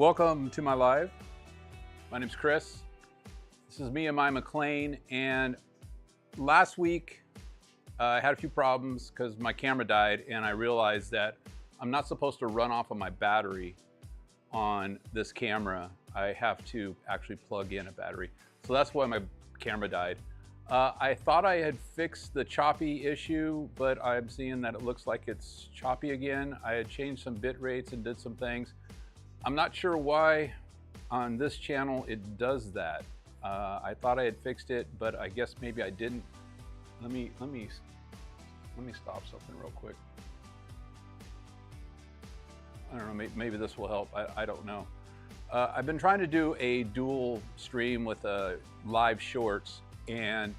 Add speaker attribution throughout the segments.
Speaker 1: Welcome to my live. My name's Chris. This is me and my McLean, and last week I had a few problems because my camera died, and I realized that I'm not supposed to run off of my battery on this camera. I have to actually plug in a battery. So that's why my camera died. I thought I had fixed the choppy issue, but I'm seeing that it looks like it's choppy again. I had changed some bit rates and did some things. I'm not sure why on this channel it does that. I thought I had fixed it, but I guess maybe I didn't. Let me stop something real quick. I don't know, maybe this will help. I don't know. I've been trying to do a dual stream with live shorts, and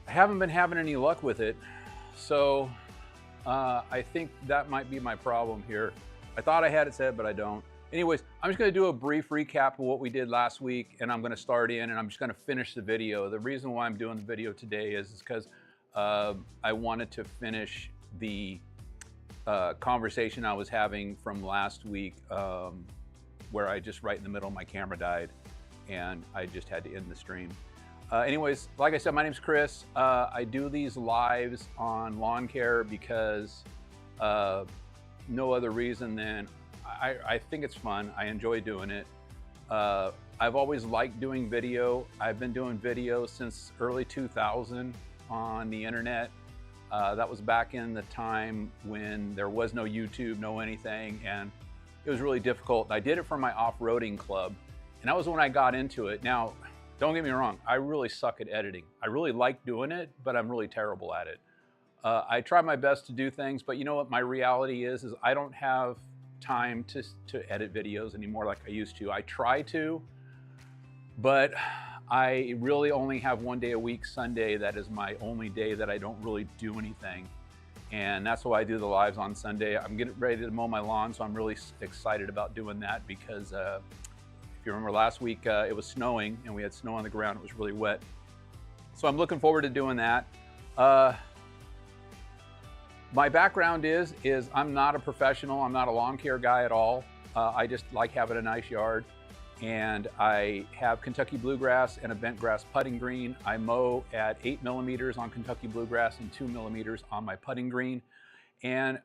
Speaker 1: I haven't been having any luck with it. So I think that might be my problem here. I thought I had it set, but I don't. Anyways, I'm just gonna do a brief recap of what we did last week, and I'm gonna start in and I'm just gonna finish the video. The reason why I'm doing the video today is because I wanted to finish the conversation I was having from last week, where I just right in the middle, my camera died and I just had to end the stream. Anyways, like I said, my name's Chris. I do these lives on lawn care because no other reason than I think it's fun. I enjoy doing it. I've always liked doing video. I've been doing video since early 2000 on the internet. That was back in the time when there was no YouTube, no anything, and it was really difficult. I did it for my off-roading club, and that was when I got into it. Now, don't get me wrong, I really suck at editing. I really like doing it, but I'm really terrible at it. I try my best to do things, but you know what my reality is I don't have time to edit videos anymore like I used to. I try to, but I really only have one day a week, Sunday. That is my only day that I don't really do anything. And that's why I do the lives on Sunday. I'm getting ready to mow my lawn, so I'm really excited about doing that because if you remember last week, it was snowing and we had snow on the ground. It was really wet. So I'm looking forward to doing that. My background is I'm not a professional. I'm not a lawn care guy at all. I just like having a nice yard. And I have Kentucky Bluegrass and a bent grass putting green. I mow at 8 millimeters on Kentucky Bluegrass and 2 millimeters on my putting green. And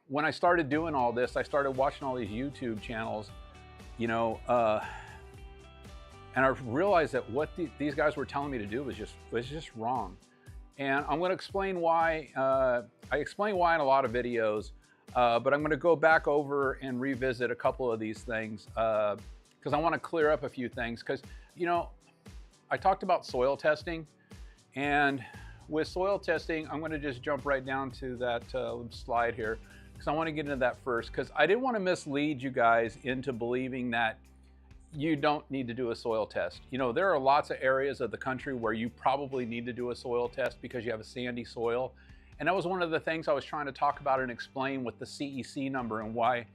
Speaker 1: when I started doing all this, I started watching all these YouTube channels, you know, and I realized that what these guys were telling me to do was just wrong. And I'm going to explain why. I explain why in a lot of videos, but I'm going to go back over and revisit a couple of these things because I want to clear up a few things. Because, you know, I talked about soil testing, and with soil testing, I'm going to just jump right down to that slide here because I want to get into that first, because I didn't want to mislead you guys into believing that you don't need to do a soil test. You know, there are lots of areas of the country where you probably need to do a soil test because you have a sandy soil. And that was one of the things I was trying to talk about and explain with the CEC number, and why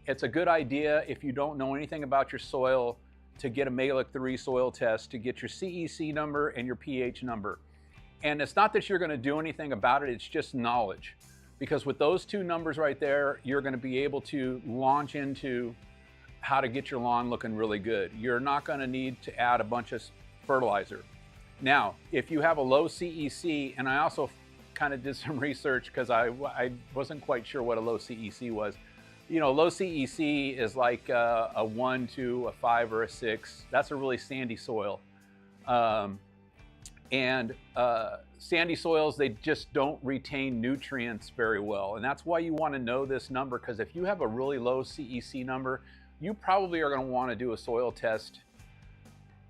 Speaker 1: it's a good idea if you don't know anything about your soil to get a mehlich 3 soil test to get your CEC number and your pH number. And it's not that you're going to do anything about it, it's just knowledge. Because with those two numbers right there, you're going to be able to launch into how to get your lawn looking really good. You're not going to need to add a bunch of fertilizer. Now, if you have a low CEC, and I also kind of did some research because I wasn't quite sure what a low CEC was. You know, low CEC is like a 1, 2, a 5, or a 6. That's a really sandy soil. Sandy soils, they just don't retain nutrients very well. And that's why you want to know this number, because if you have a really low CEC number, you probably are going to want to do a soil test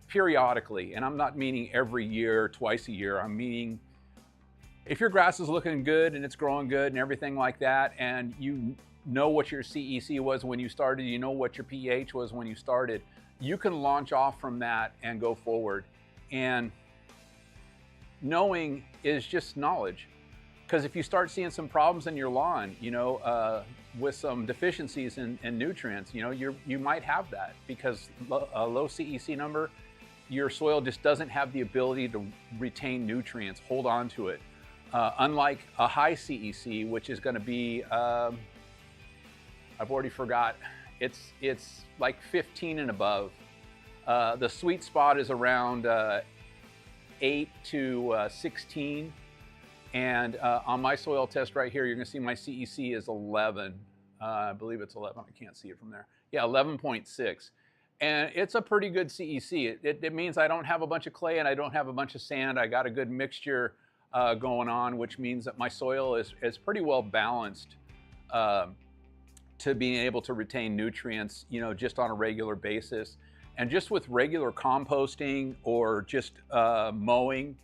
Speaker 1: periodically. And I'm not meaning every year, twice a year. I'm meaning if your grass is looking good and it's growing good and everything like that, and you know what your CEC was when you started, you know what your pH was when you started, you can launch off from that and go forward. And knowing is just knowledge. Because if you start seeing some problems in your lawn, you know, with some deficiencies in nutrients, you know, you might have that because a low CEC number, your soil just doesn't have the ability to retain nutrients, hold on to it. Unlike a high CEC, which is going to be, I've already forgot, It's like 15 and above. The sweet spot is around 8 to 16. And on my soil test right here, you're gonna see my CEC is 11. I believe it's 11, I can't see it from there. Yeah, 11.6. And it's a pretty good CEC. It means I don't have a bunch of clay and I don't have a bunch of sand. I got a good mixture going on, which means that my soil is pretty well balanced to being able to retain nutrients, you know, just on a regular basis. And just with regular composting or just mowing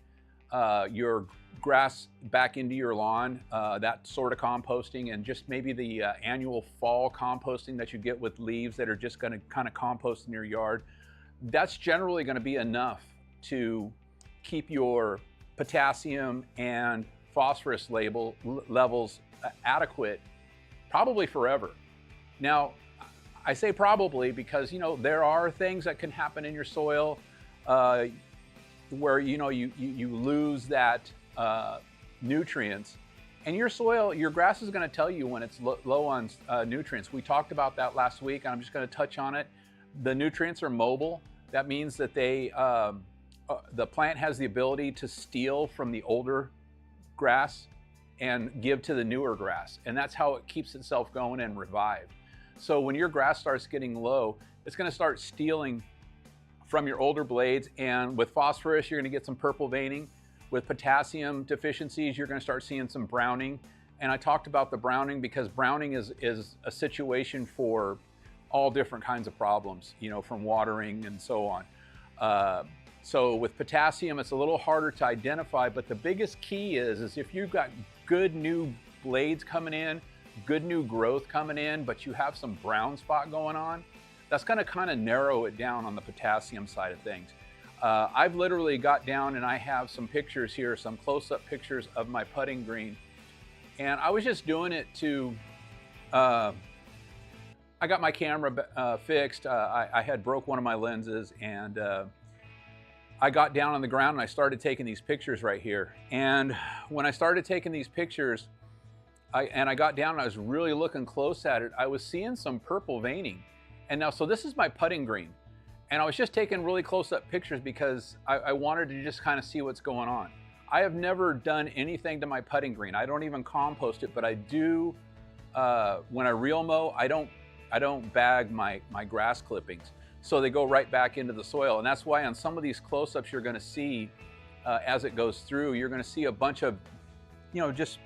Speaker 1: your grass back into your lawn, that sort of composting, and just maybe the annual fall composting that you get with leaves that are just going to kind of compost in your yard, that's generally going to be enough to keep your potassium and phosphorus levels adequate, probably forever. Now, I say probably because, you know, there are things that can happen in your soil where, you know, you lose that nutrients, and your soil, your grass is going to tell you when it's low on nutrients. We talked about that last week, and I'm just going to touch on it. The nutrients are mobile. That means that they the plant has the ability to steal from the older grass and give to the newer grass, and that's how it keeps itself going and revived. So when your grass starts getting low, it's going to start stealing from your older blades, and with phosphorus, you're going to get some purple veining. With potassium deficiencies, you're going to start seeing some browning. And I talked about the browning because browning is a situation for all different kinds of problems, you know, from watering and so on. So with potassium, it's a little harder to identify, but the biggest key is if you've got good new blades coming in, good new growth coming in, but you have some brown spot going on, that's going to kind of narrow it down on the potassium side of things. I've literally got down and I have some pictures here, some close-up pictures of my putting green. And I was just doing it to, I got my camera fixed. I had broke one of my lenses, and I got down on the ground and I started taking these pictures right here. And when I started taking these pictures, I got down and I was really looking close at it, I was seeing some purple veining. And now, so this is my putting green. And I was just taking really close-up pictures because I wanted to just kind of see what's going on. I have never done anything to my putting green. I don't even compost it, but I do, when I reel mow, I don't bag my grass clippings. So they go right back into the soil. And that's why on some of these close-ups you're gonna see, as it goes through, you're gonna see a bunch of, you know, just,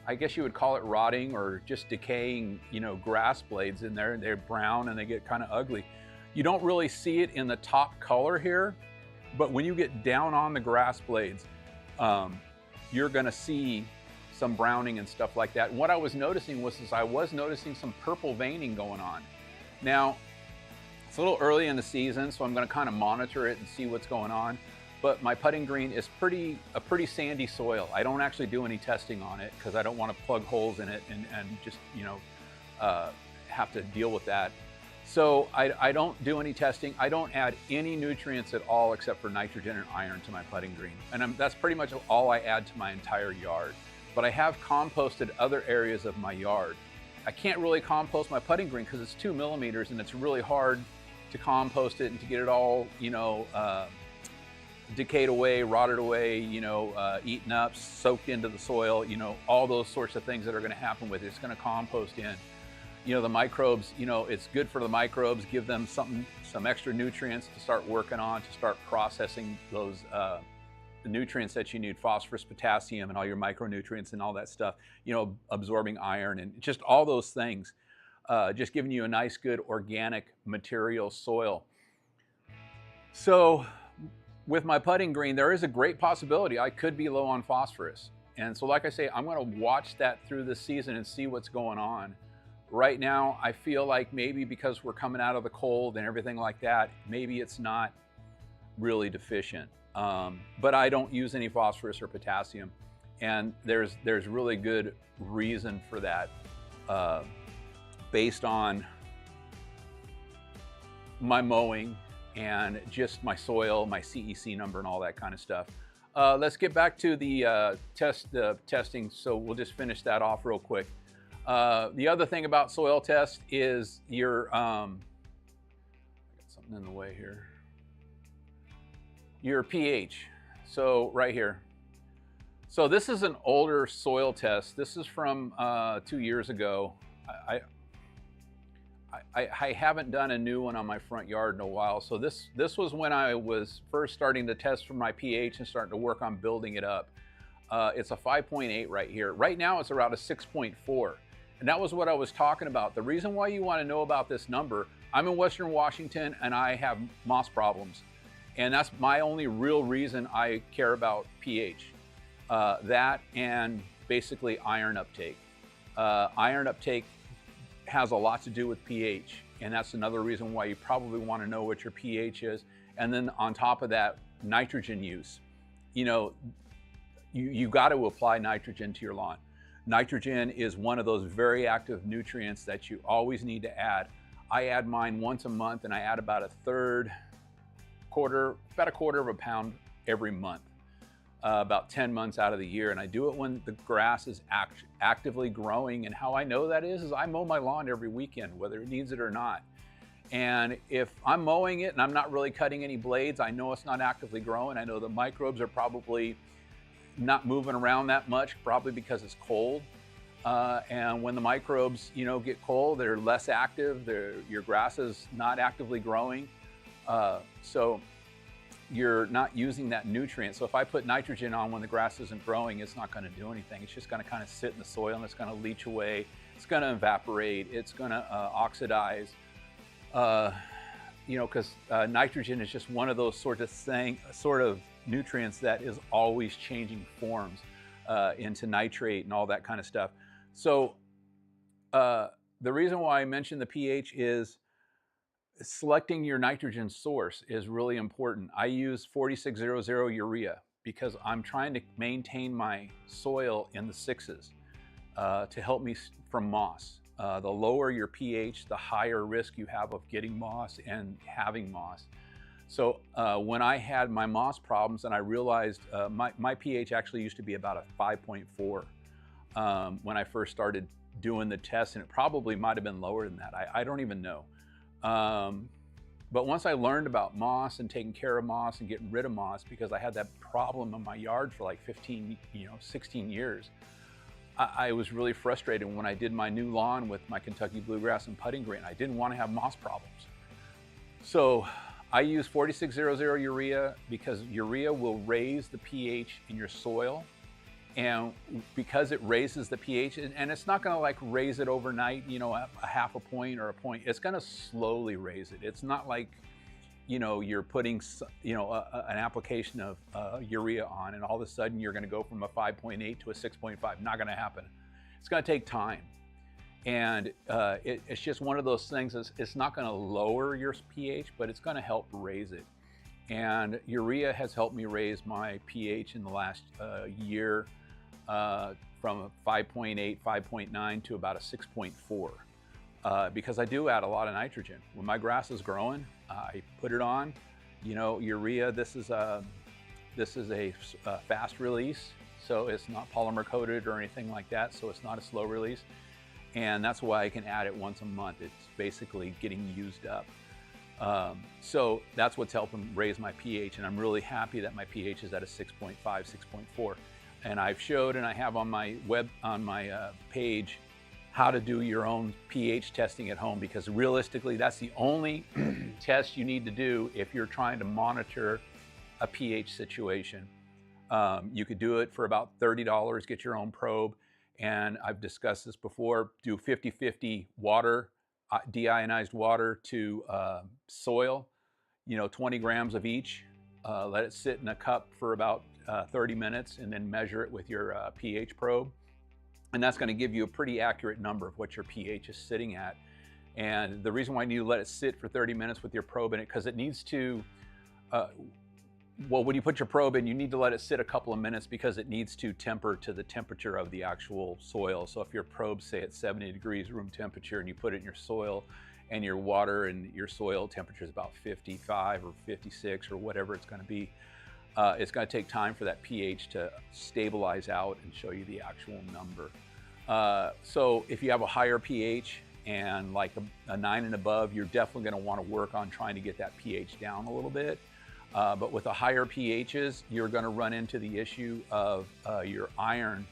Speaker 1: I guess you would call it rotting or just decaying, you know, grass blades in there. They're brown and they get kind of ugly. You don't really see it in the top color here, but when you get down on the grass blades, you're gonna see some browning and stuff like that. And what I was noticing was I was noticing some purple veining going on. Now, it's a little early in the season, so I'm gonna kind of monitor it and see what's going on. But my putting green is a pretty sandy soil. I don't actually do any testing on it because I don't want to plug holes in it and just, you know, have to deal with that. So I don't do any testing. I don't add any nutrients at all except for nitrogen and iron to my putting green. And that's pretty much all I add to my entire yard. But I have composted other areas of my yard. I can't really compost my putting green because it's 2 millimeters and it's really hard to compost it and to get it all, you know, decayed away, rotted away, you know, eaten up, soaked into the soil, you know, all those sorts of things that are going to happen with it. It's going to compost in. You know, the microbes, you know, it's good for the microbes, give them some extra nutrients to start working on, to start processing those the nutrients that you need, phosphorus, potassium, and all your micronutrients and all that stuff, you know, absorbing iron and just all those things, just giving you a nice, good organic material soil. So with my putting green, there is a great possibility I could be low on phosphorus. And so like I say, I'm going to watch that through the season and see what's going on. Right now, I feel like maybe because we're coming out of the cold and everything like that, maybe it's not really deficient. But I don't use any phosphorus or potassium. And there's really good reason for that based on my mowing and just my soil, my CEC number and all that kind of stuff. Let's get back to the testing. So we'll just finish that off real quick. The other thing about soil test is your, I got something in the way here, your pH. So right here. So this is an older soil test. This is from 2 years ago. I haven't done a new one on my front yard in a while. So this was when I was first starting to test for my pH and starting to work on building it up. It's a 5.8 right here. Right now it's around a 6.4. And that was what I was talking about. The reason why you want to know about this number, I'm in Western Washington and I have moss problems. And that's my only real reason I care about pH. That and basically iron uptake. Iron uptake has a lot to do with pH, and that's another reason why you probably want to know what your pH is. And then on top of that, nitrogen use. You know, you got to apply nitrogen to your lawn. Nitrogen is one of those very active nutrients that you always need to add. I add mine once a month, and I add about a quarter of a pound every month. About 10 months out of the year, and I do it when the grass is actively growing. And how I know that is I mow my lawn every weekend, whether it needs it or not. And if I'm mowing it and I'm not really cutting any blades, I know it's not actively growing. I know the microbes are probably not moving around that much, probably because it's cold. And when the microbes, get cold, they're less active. Your grass is not actively growing. So you're not using that nutrient. So if I put nitrogen on when the grass isn't growing, it's not going to do anything. It's just going to kind of sit in the soil and it's going to leach away. It's going to evaporate. It's going to oxidize. Because nitrogen is just one of those sort of nutrients that is always changing forms into nitrate and all that kind of stuff. So the reason why I mentioned the pH is selecting your nitrogen source is really important. I use 4600 urea because I'm trying to maintain my soil in the 6s to help me from moss. The lower your pH, the higher risk you have of getting moss and having moss. So when I had my moss problems and I realized my pH actually used to be about a 5.4 when I first started doing the test, and it probably might have been lower than that. I don't even know. But once I learned about moss and taking care of moss and getting rid of moss, because I had that problem in my yard for like 16 years, I was really frustrated when I did my new lawn with my Kentucky Bluegrass and putting green. I didn't want to have moss problems. So I use 4600 urea because urea will raise the pH in your soil. And because it raises the pH, and it's not gonna like raise it overnight, a half a point or a point, it's gonna slowly raise it. It's not like, you're putting, an application of urea on and all of a sudden you're gonna go from a 5.8 to a 6.5, not gonna happen. It's gonna take time. And it's just one of those things, it's not gonna lower your pH, but it's gonna help raise it. And urea has helped me raise my pH in the last year. From a 5.8, 5.9 to about a 6.4 because I do add a lot of nitrogen. When my grass is growing, I put it on. Urea, this is a fast release, so it's not polymer coated or anything like that, so it's not a slow release. And that's why I can add it once a month. It's basically getting used up. So that's what's helping raise my pH, and I'm really happy that my pH is at a 6.5, 6.4. And I've showed, and I have on my page, how to do your own pH testing at home, because realistically, that's the only test you need to do if you're trying to monitor a pH situation. You could do it for about $30, get your own probe. And I've discussed this before, do 50-50 water, deionized water to soil, 20 grams of each. Let it sit in a cup for about 30 minutes and then measure it with your pH probe. And that's going to give you a pretty accurate number of what your pH is sitting at. And the reason why you need to let it sit for 30 minutes with your probe in it, because it needs to, when you put your probe in, you need to let it sit a couple of minutes because it needs to temper to the temperature of the actual soil. So if your probe, say at 70 degrees room temperature, and you put it in your soil, and your water and your soil temperature is about 55 or 56 or whatever it's going to be, it's going to take time for that pH to stabilize out and show you the actual number. So if you have a higher pH and like a 9 and above, you're definitely going to want to work on trying to get that pH down a little bit. But with the higher pHs, you're going to run into the issue of your iron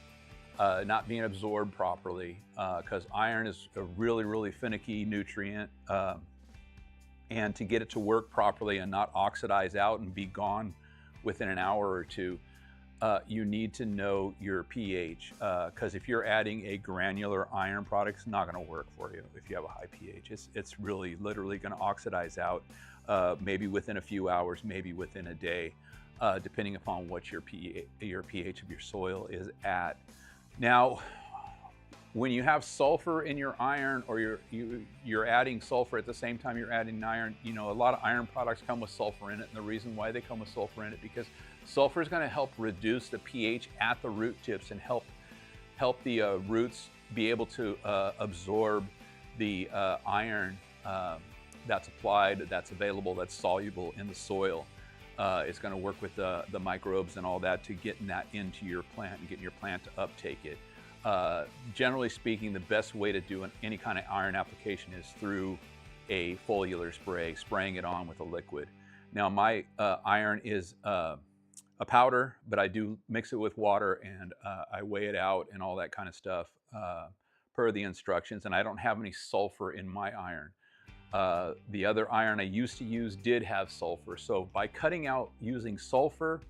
Speaker 1: not being absorbed properly, because iron is a really finicky nutrient. And to get it to work properly and not oxidize out and be gone within an hour or two, you need to know your pH, because if you're adding a granular iron product, it's not going to work for you if you have a high pH. It's really literally going to oxidize out, maybe within a few hours, maybe within a day, depending upon what your pH of your soil is at. Now, when you have sulfur in your iron, or you're adding sulfur at the same time you're adding iron, you know, a lot of iron products come with sulfur in it, and the reason why they come with sulfur in it, because sulfur is going to help reduce the pH at the root tips and help the roots be able to absorb the iron that's applied, that's available, that's soluble in the soil. It's going to work with the microbes and all that to getting that into your plant and getting your plant to uptake it. Generally speaking, the best way to do any kind of iron application is through a foliar spray, spraying it on with a liquid. Now, my iron is a powder, but I do mix it with water, and I weigh it out and all that kind of stuff per the instructions, and I don't have any sulfur in my iron. The other iron I used to use did have sulfur, so by cutting out using sulfur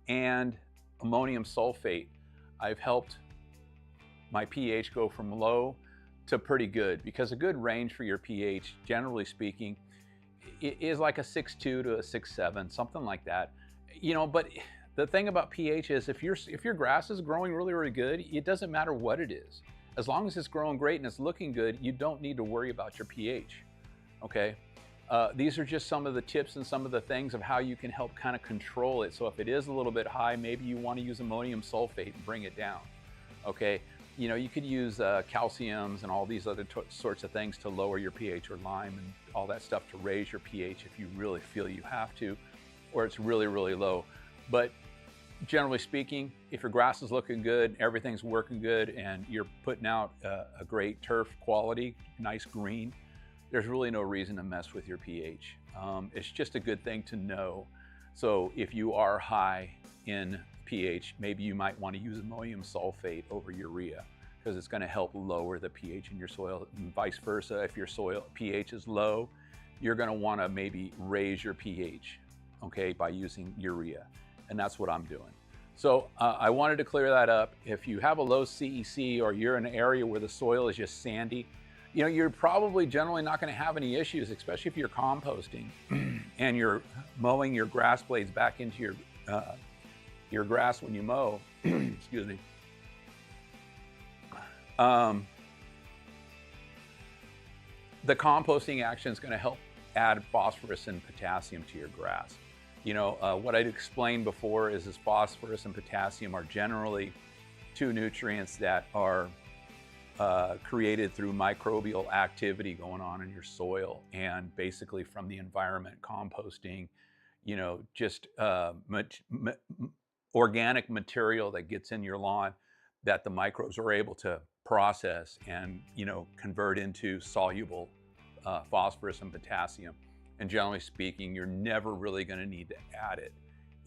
Speaker 1: and ammonium sulfate, I've helped my pH go from low to pretty good, because a good range for your pH, generally speaking, is like a 6.2 to a 6.7, something like that. You know, but the thing about pH is if your grass is growing really good, it doesn't matter what it is. As long as it's growing great and it's looking good, you don't need to worry about your pH, okay? These are just some of the tips and some of the things of how you can help kind of control it. So if it is a little bit high, maybe you want to use ammonium sulfate and bring it down, okay? You know, you could use calciums and all these other sorts of things to lower your pH, or lime and all that stuff to raise your pH if you really feel you have to, or it's really low. But generally speaking, if your grass is looking good, everything's working good, and you're putting out a great turf quality, nice green, there's really no reason to mess with your pH. It's just a good thing to know. So if you are high in pH, maybe you might want to use ammonium sulfate over urea, because it's going to help lower the pH in your soil, and vice versa. If your soil pH is low, you're going to want to maybe raise your pH, okay, by using urea, and that's what I'm doing. So I wanted to clear that up. If you have a low CEC, or you're in an area where the soil is just sandy, you know, you're probably generally not going to have any issues, especially if you're composting and you're mowing your grass blades back into your grass when you mow. Excuse me. The composting action is going to help add phosphorus and potassium to your grass. You know, what I'd explained before is phosphorus and potassium are generally two nutrients that are created through microbial activity going on in your soil, and basically from the environment, composting, you know, just organic material that gets in your lawn that the microbes are able to process and, you know, convert into soluble phosphorus and potassium. And generally speaking, you're never really going to need to add it.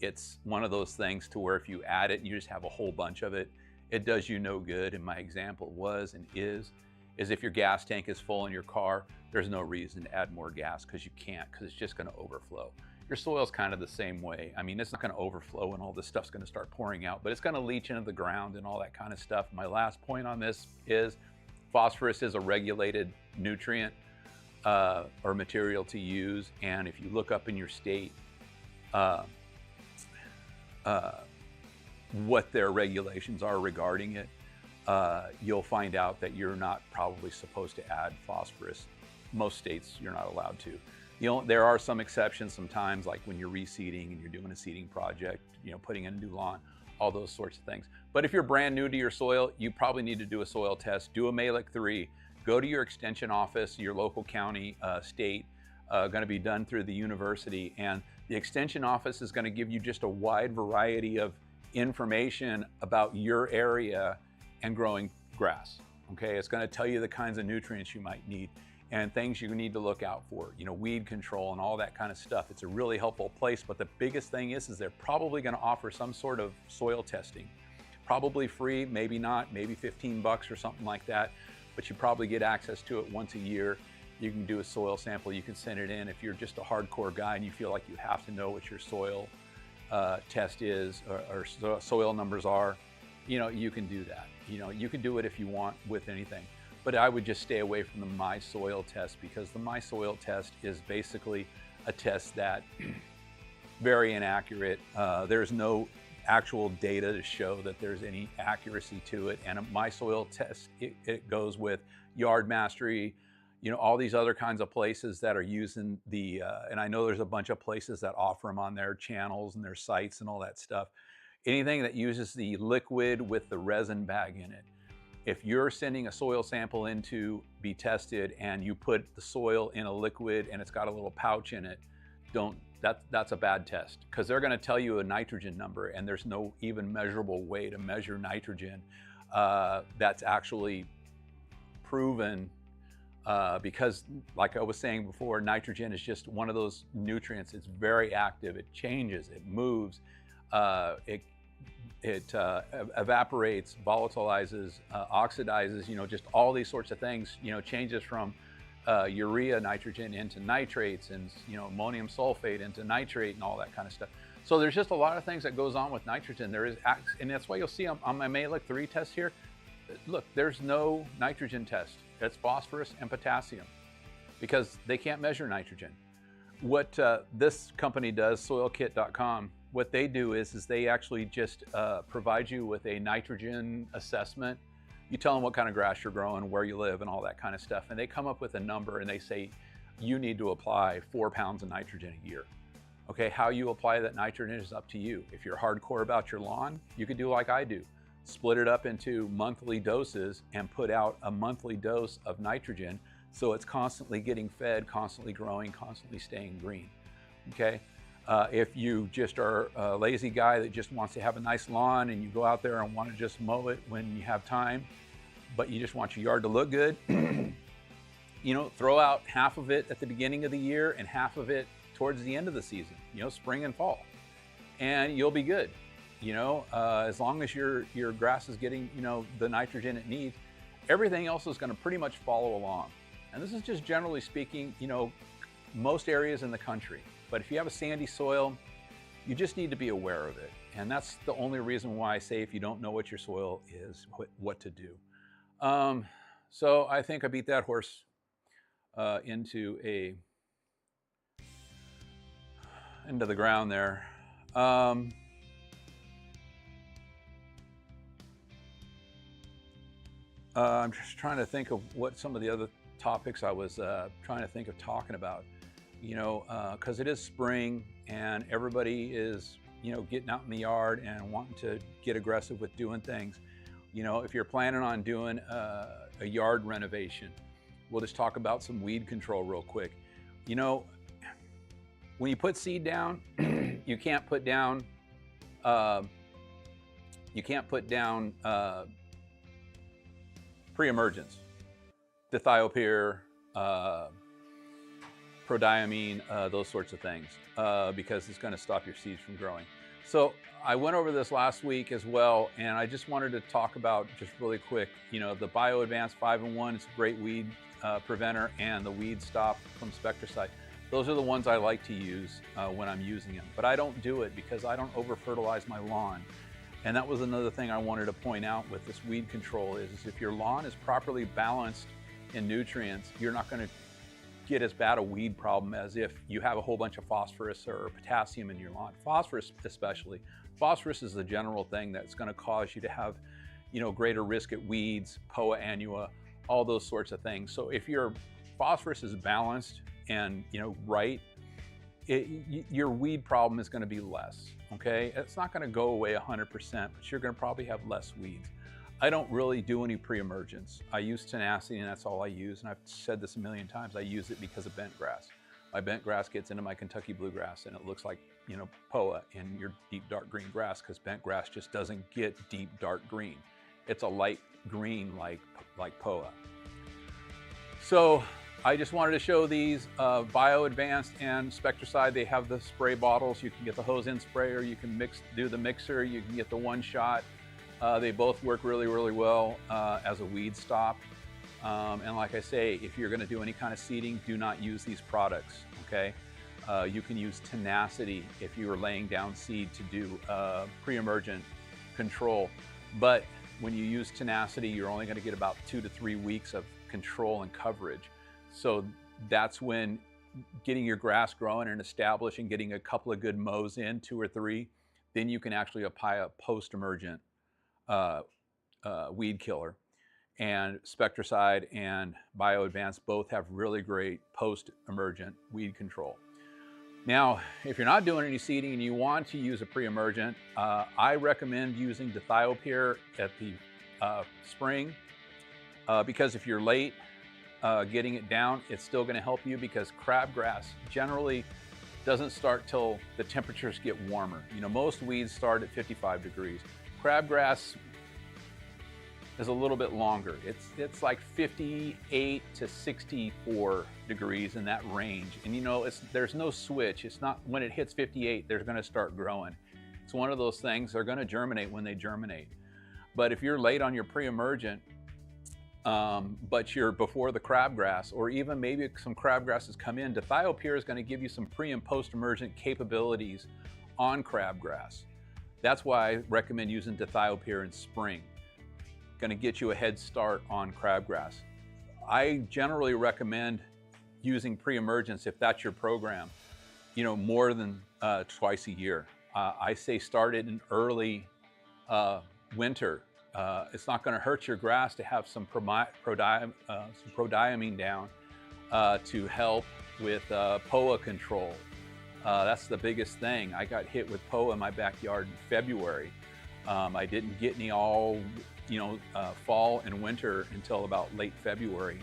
Speaker 1: It's one of those things to where if you add it and you just have a whole bunch of it, it does you no good. And my example was and is if your gas tank is full in your car, there's no reason to add more gas, because you can't, because it's just going to overflow. Your soil's kind of the same way. I mean, it's not going to overflow and all this stuff's going to start pouring out, but it's going to leach into the ground and all that kind of stuff. My last point on this is phosphorus is a regulated nutrient or material to use. And if you look up in your state what their regulations are regarding it, you'll find out that you're not probably supposed to add phosphorus. Most states, you're not allowed to. You know, there are some exceptions sometimes, like when you're reseeding and you're doing a seeding project, you know, putting in a new lawn, all those sorts of things. But if you're brand new to your soil, you probably need to do a soil test, do a mehlich 3, go to your extension office, your local county, state, going to be done through the university. And the extension office is going to give you just a wide variety of information about your area and growing grass. Okay, it's going to tell you the kinds of nutrients you might need and things you need to look out for, you know, weed control and all that kind of stuff. It's a really helpful place, but the biggest thing is they're probably going to offer some sort of soil testing. Probably free, maybe not, maybe 15 bucks or something like that, but you probably get access to it once a year. You can do a soil sample, you can send it in. If you're just a hardcore guy and you feel like you have to know what your soil test is or soil numbers are, you know, you can do that. You know, you can do it if you want with anything. But I would just stay away from the My Soil test, because the My Soil test is basically a test that very inaccurate. There's no actual data to show that there's any accuracy to it. And a My Soil test, it goes with Yard Mastery, you know, all these other kinds of places that are using the, and I know there's a bunch of places that offer them on their channels and their sites and all that stuff. Anything that uses the liquid with the resin bag in it. If you're sending a soil sample in to be tested and you put the soil in a liquid and it's got a little pouch in it, that's a bad test, because they're going to tell you a nitrogen number and there's no even measurable way to measure nitrogen that's actually proven, because like I was saying before, nitrogen is just one of those nutrients. It's very active, it changes, it moves, it evaporates, volatilizes, oxidizes, you know, just all these sorts of things, you know, changes from urea nitrogen into nitrates and, you know, ammonium sulfate into nitrate and all that kind of stuff. So there's just a lot of things that goes on with nitrogen. There is, and that's why you'll see on my mehlich 3 test here, look, there's no nitrogen test. It's phosphorus and potassium, because they can't measure nitrogen. What this company does, soilkit.com, what they do is they actually just provide you with a nitrogen assessment. You tell them what kind of grass you're growing, where you live, and all that kind of stuff. And they come up with a number and they say, you need to apply 4 pounds of nitrogen a year. Okay, how you apply that nitrogen is up to you. If you're hardcore about your lawn, you could do like I do. Split it up into monthly doses and put out a monthly dose of nitrogen, so it's constantly getting fed, constantly growing, constantly staying green. Okay. If you just are a lazy guy that just wants to have a nice lawn and you go out there and want to just mow it when you have time, but you just want your yard to look good, you know, throw out half of it at the beginning of the year and half of it towards the end of the season, you know, spring and fall, and you'll be good. You know, as long as your grass is getting, you know, the nitrogen it needs, everything else is going to pretty much follow along. And this is just generally speaking, you know, most areas in the country. But if you have a sandy soil, you just need to be aware of it. And that's the only reason why I say, if you don't know what your soil is, what to do. So I think I beat that horse into the ground there. I'm just trying to think of what some of the other topics I was trying to think of talking about. You know, because it is spring and everybody is, you know, getting out in the yard and wanting to get aggressive with doing things. You know, if you're planning on doing a yard renovation, we'll just talk about some weed control real quick. You know, when you put seed down, you can't put down pre-emergence, dithiopyr, prodiamine, those sorts of things, because it's going to stop your seeds from growing. So I went over this last week as well, and I just wanted to talk about, just really quick, you know, the Bio Advanced 5-in-1, it's a great weed preventer, and the Weed Stop from Spectracide. Those are the ones I like to use when I'm using them, but I don't do it because I don't over fertilize my lawn. And that was another thing I wanted to point out with this weed control is if your lawn is properly balanced in nutrients, you're not going to get as bad a weed problem as if you have a whole bunch of phosphorus or potassium in your lawn. Phosphorus especially. Phosphorus is the general thing that's going to cause you to have, you know, greater risk at weeds, poa annua, all those sorts of things. So if your phosphorus is balanced and, you know, right, your weed problem is going to be less. Okay, it's not going to go away 100%, but you're going to probably have less weeds. I don't really do any pre-emergence. I use tenacity, and that's all I use. And I've said this a million times. I use it because of bent grass. My bent grass gets into my Kentucky Bluegrass, and it looks like, you know, poa in your deep dark green grass, because bent grass just doesn't get deep dark green. It's a light green like POA. So I just wanted to show these Bio Advanced and Spectracide. They have the spray bottles. You can get the hose-in sprayer. You can do the mixer. You can get the one shot. They both work really, really well as a weed stop. And like I say, if you're going to do any kind of seeding, do not use these products. Okay. You can use Tenacity if you are laying down seed to do pre-emergent control. But when you use Tenacity, you're only going to get about 2 to 3 weeks of control and coverage. So that's when getting your grass growing and established and getting a couple of good mows in, 2 or 3, then you can actually apply a post-emergent weed killer. And Spectracide and Bio Advanced both have really great post-emergent weed control. Now, if you're not doing any seeding and you want to use a pre-emergent, I recommend using dithiopyr at the spring because if you're late getting it down, it's still going to help you because crabgrass generally doesn't start till the temperatures get warmer. You know, most weeds start at 55 degrees. Crabgrass is a little bit longer. It's like 58 to 64 degrees in that range. And you know, there's no switch. It's not when it hits 58, they're gonna start growing. It's one of those things, they're gonna germinate when they germinate. But if you're late on your pre-emergent, but you're before the crabgrass, or even maybe some crabgrasses come in, dithiopyr is gonna give you some pre and post-emergent capabilities on crabgrass. That's why I recommend using dithiopyr in spring. Going to get you a head start on crabgrass. I generally recommend using pre-emergence if that's your program, you know, more than twice a year. I say start it in early winter. It's not going to hurt your grass to have some prodiamine down to help with POA control. That's the biggest thing. I got hit with POA in my backyard in February. I didn't get any all fall and winter until about late February.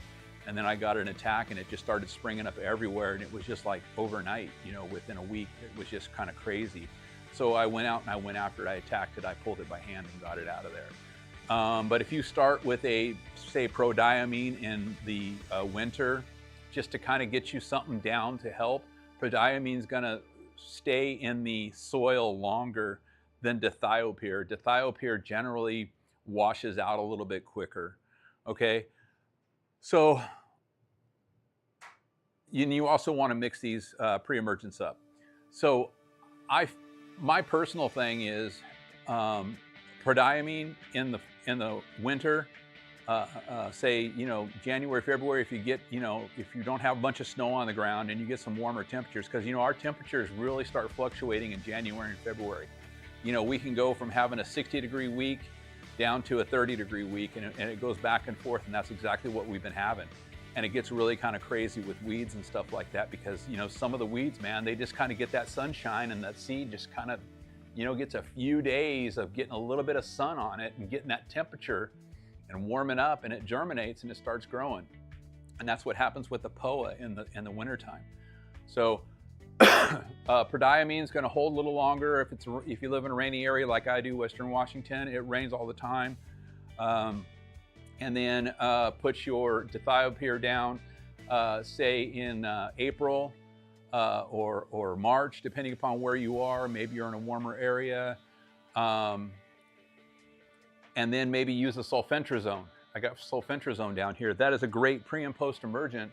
Speaker 1: And then I got an attack and it just started springing up everywhere. And it was just like overnight, you know, within a week, it was just kind of crazy. So I went out and I went after it. I attacked it. I pulled it by hand and got it out of there. But if you start with a, say, prodiamine in the winter, just to kind of get you something down to help, prodiamine is going to stay in the soil longer than dithiopyr. Dithiopyr generally washes out a little bit quicker. Okay, so you also want to mix these pre-emergents up. So my personal thing is prodiamine in the winter. Say, you know, January, February, if you get, you know, if you don't have a bunch of snow on the ground and you get some warmer temperatures, because, you know, our temperatures really start fluctuating in January and February. You know, we can go from having a 60-degree week down to a 30-degree week, and it goes back and forth, and that's exactly what we've been having. And it gets really kind of crazy with weeds and stuff like that because, you know, some of the weeds, man, they just kind of get that sunshine and that seed just kind of, you know, gets a few days of getting a little bit of sun on it and getting that temperature and warming up, and it germinates and it starts growing. And that's what happens with the POA in the wintertime. So prodiamine is going to hold a little longer if you live in a rainy area like I do, Western Washington. It rains all the time. And then put your dithiopyr down, say in April or March, depending upon where you are. Maybe you're in a warmer area. And then maybe use a sulfentrazone. I got sulfentrazone down here. That is a great pre and post emergent,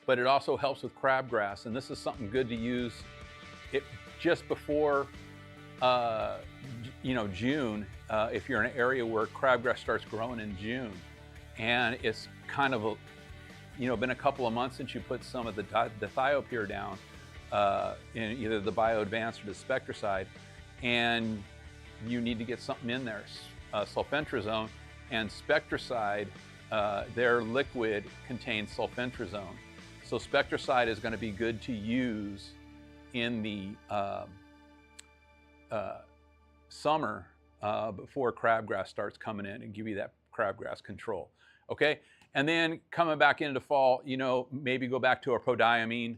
Speaker 1: but it also helps with crabgrass. And this is something good to use just before June, if you're in an area where crabgrass starts growing in June. And it's kind of been a couple of months since you put some of the dithiopyr down in either the Bio Advanced or the Spectracide, and you need to get something in there. Sulfentrazone and Spectracide, their liquid contains sulfentrazone. So Spectracide is going to be good to use in the summer before crabgrass starts coming in and give you that crabgrass control. Okay, and then coming back into fall, maybe go back to a prodiamine,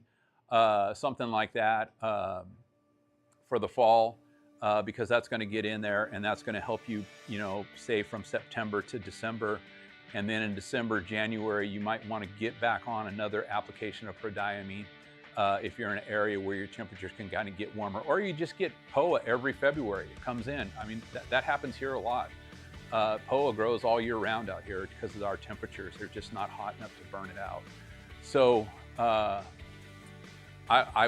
Speaker 1: something like that for the fall. because that's going to get in there and that's going to help you, you know, say from September to December. And then in December, January, you might want to get back on another application of prodiamine if you're in an area where your temperatures can kind of get warmer. Or you just get POA every February. It comes in. I mean, that happens here a lot. POA grows all year round out here because of our temperatures. They're just not hot enough to burn it out. So I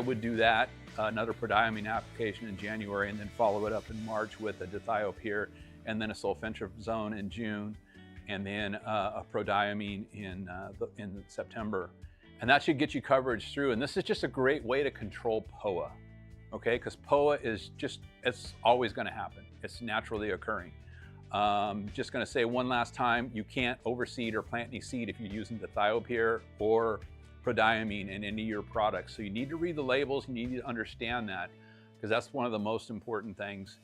Speaker 1: would do that, another prodiamine application in January, and then follow it up in March with a dithiopyr, and then a sulfentrazone in June, and then a prodiamine in September. And that should get you coverage through. And this is just a great way to control POA, okay? Because POA is just, it's always gonna happen. It's naturally occurring. Just gonna say one last time, you can't overseed or plant any seed if you're using dithiopyr or prodiamine in any of your products. So you need to read the labels, you need to understand that, because that's one of the most important things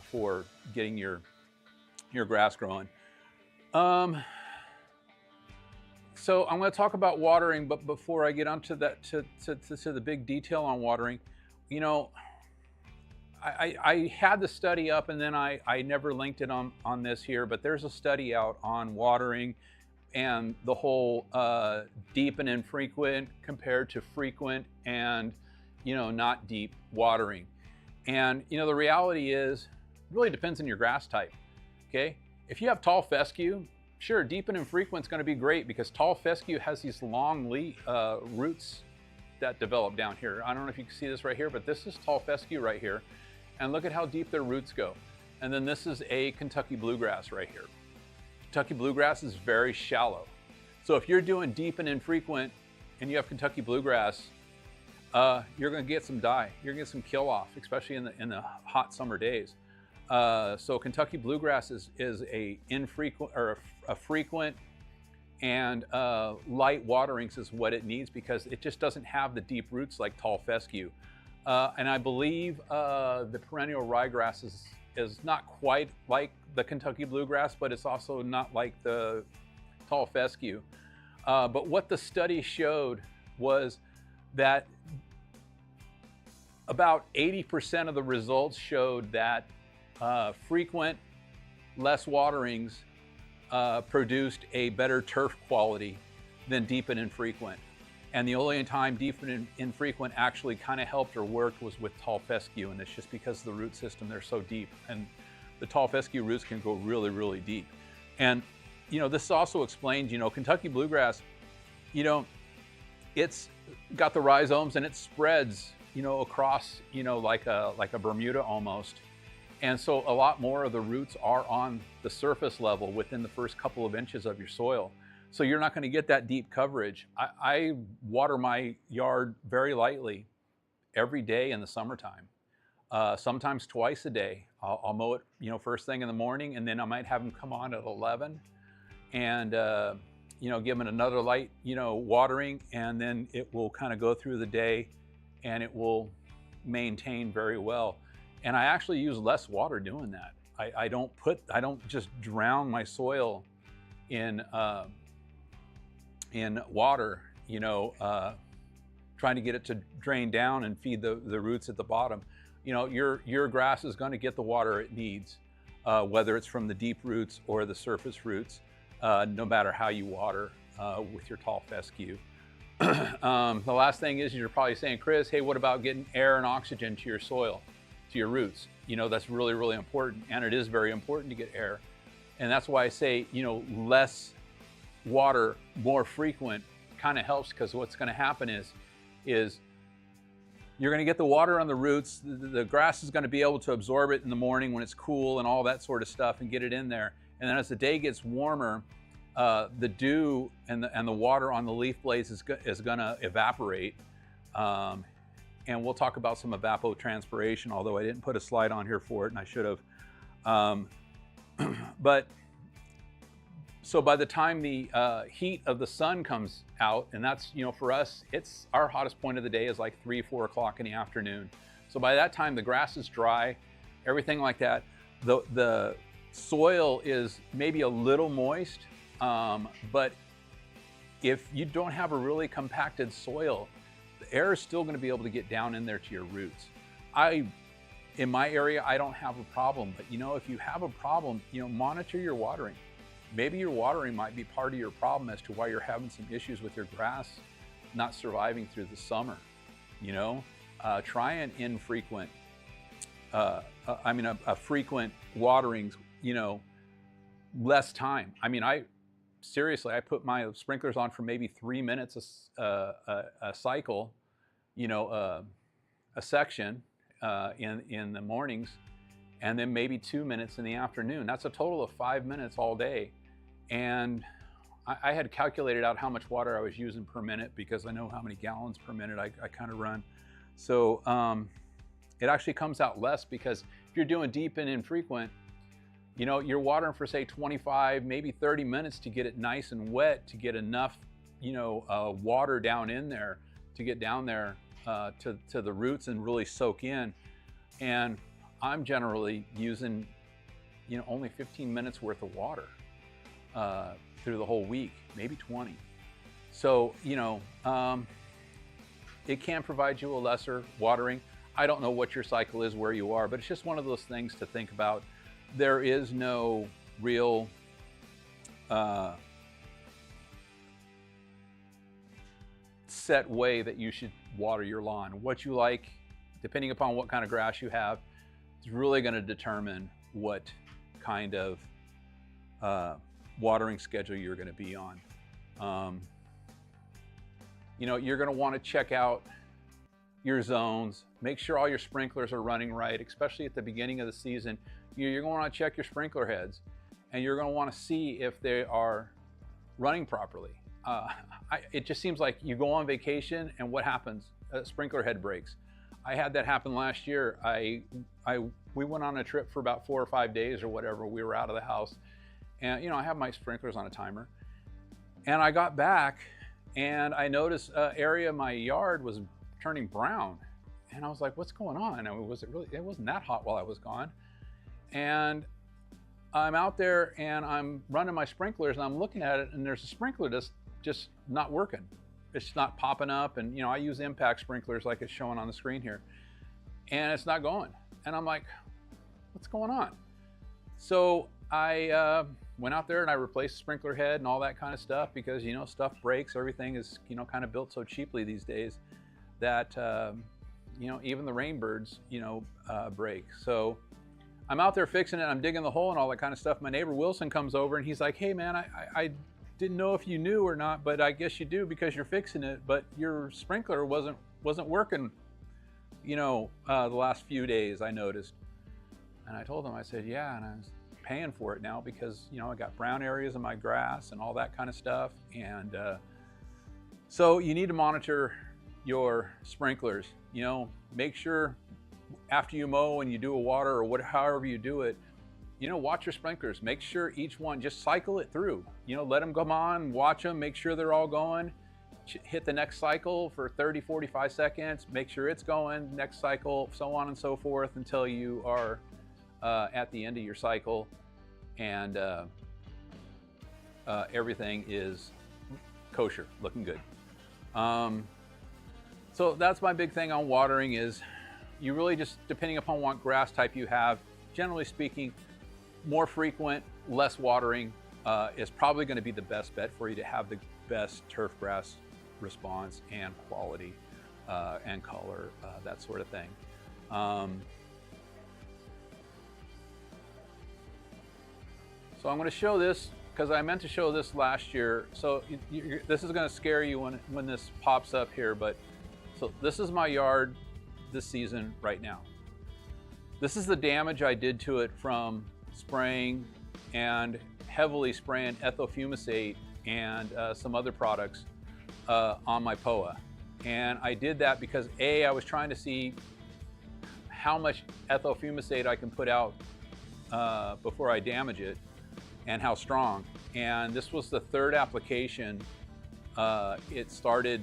Speaker 1: for getting your grass growing. So I'm going to talk about watering, but before I get onto that, to the big detail on watering, you know, I had the study up and then I never linked it on this here, but there's a study out on watering and the whole deep and infrequent compared to frequent and, you know, not deep watering. And, you know, the reality is, it really depends on your grass type, okay? If you have tall fescue, sure, deep and infrequent is going to be great because tall fescue has these long roots that develop down here. I don't know if you can see this right here, but this is tall fescue right here. And look at how deep their roots go. And then this is a Kentucky Bluegrass right here. Kentucky Bluegrass is very shallow. So if you're doing deep and infrequent and you have Kentucky Bluegrass, you're going to get some die. You're going to get some kill off, especially in the hot summer days. So Kentucky Bluegrass is a infrequent or a frequent and light waterings is what it needs because it just doesn't have the deep roots like tall fescue. And I believe the Perennial Ryegrass is not quite like the Kentucky Bluegrass, but it's also not like the tall fescue. But what the study showed was that about 80% of the results showed that frequent, less waterings produced a better turf quality than deep and infrequent. And the only time deep and infrequent actually kind of helped or worked was with tall fescue, and it's just because of the root system, they're so deep. And the tall fescue roots can go really, really deep. And, you know, this also explains, you know, Kentucky Bluegrass, you know, it's got the rhizomes and it spreads, you know, across, you know, like a Bermuda almost. And so a lot more of the roots are on the surface level within the first couple of inches of your soil. So you're not going to get that deep coverage. I water my yard very lightly every day in the summertime, sometimes twice a day. I'll mow it, you know, first thing in the morning, and then I might have them come on at 11 and, you know, give them another light, you know, watering, and then it will kind of go through the day and it will maintain very well. And I actually use less water doing that. I don't just drown my soil in water, you know, trying to get it to drain down and feed the roots at the bottom. You know, your grass is going to get the water it needs, whether it's from the deep roots or the surface roots, no matter how you water with your tall fescue. The last thing is you're probably saying, Chris, hey, what about getting air and oxygen to your soil, to your roots? You know, that's really, really important. And it is very important to get air. And that's why I say, you know, less water, more frequent kind of helps, because what's going to happen is you're going to get the water on the roots. The grass is going to be able to absorb it in the morning when it's cool and all that sort of stuff and get it in there. And then as the day gets warmer, the dew and the water on the leaf blades is going to evaporate. And we'll talk about some evapotranspiration, although I didn't put a slide on here for it, and I should have. But so by the time the heat of the sun comes out, and that's, you know, for us, it's our hottest point of the day is like 3, 4 o'clock in the afternoon. So by that time, the grass is dry, everything like that. The soil is maybe a little moist, but if you don't have a really compacted soil, the air is still going to be able to get down in there to your roots. I In my area, I don't have a problem, but you know, if you have a problem, you know, monitor your watering. Maybe your watering might be part of your problem as to why you're having some issues with your grass not surviving through the summer. You know, try an infrequent, a frequent waterings, you know, less time. I mean, seriously, I put my sprinklers on for maybe 3 minutes a cycle, you know, a section in the mornings, and then maybe 2 minutes in the afternoon. That's a total of 5 minutes all day. And I had calculated out how much water I was using per minute because I know how many gallons per minute I kind of run. So it actually comes out less, because if you're doing deep and infrequent, you know, you're watering for say 25, maybe 30 minutes to get it nice and wet, to get enough, you know, water down in there, to get down there to the roots and really soak in. And I'm generally using, you know, only 15 minutes worth of water through the whole week, maybe 20. So, you know, it can provide you a lesser watering. I don't know what your cycle is where you are, but it's just one of those things to think about. There is no real set way that you should water your lawn. What you like, depending upon what kind of grass you have, is really going to determine what kind of watering schedule you're going to be on. You know, you're going to want to check out your zones, make sure all your sprinklers are running right, especially at the beginning of the season. You're going to want to check your sprinkler heads, and you're going to want to see if they are running properly. It just seems like you go on vacation, and what happens? A sprinkler head breaks. I had that happen last year. We went on a trip for about 4 or 5 days or whatever. We were out of the house, and you know, I have my sprinklers on a timer, and I got back and I noticed an area of my yard was turning brown, and I was like, what's going on? And it wasn't that hot while I was gone. And I'm out there and I'm running my sprinklers, and I'm looking at it, and there's a sprinkler that's just not working. It's not popping up, and you know, I use impact sprinklers like it's showing on the screen here, and it's not going. And I'm like, what's going on? So I went out there and I replaced the sprinkler head and all that kind of stuff, because you know, stuff breaks. Everything is, you know, kind of built so cheaply these days that you know, even the rainbirds, you know, break. So I'm out there fixing it. I'm digging the hole and all that kind of stuff. My neighbor Wilson comes over and he's like, hey man, I didn't know if you knew or not, but I guess you do because you're fixing it, but your sprinkler wasn't working, you know, the last few days, I noticed. And I told him, I said, yeah, and I was paying for it now because, you know, I got brown areas in my grass and all that kind of stuff. And so you need to monitor your sprinklers. You know, make sure after you mow and you do a water or however you do it, you know, watch your sprinklers. Make sure each one, just cycle it through. You know, let them come on, watch them, make sure they're all going. Hit the next cycle for 30, 45 seconds, make sure it's going, next cycle, so on and so forth until you are at the end of your cycle, and everything is kosher, looking good. So that's my big thing on watering, is you really just, depending upon what grass type you have, generally speaking, more frequent, less watering is probably going to be the best bet for you to have the best turf grass response and quality and color, that sort of thing. So I'm going to show this because I meant to show this last year. So this is going to scare you when this pops up here, but so this is my yard this season right now. This is the damage I did to it from spraying and heavily spraying ethofumicate and some other products on my POA. And I did that because I was trying to see how much ethofumicate I can put out before I damage it, and how strong. And this was the third application. It started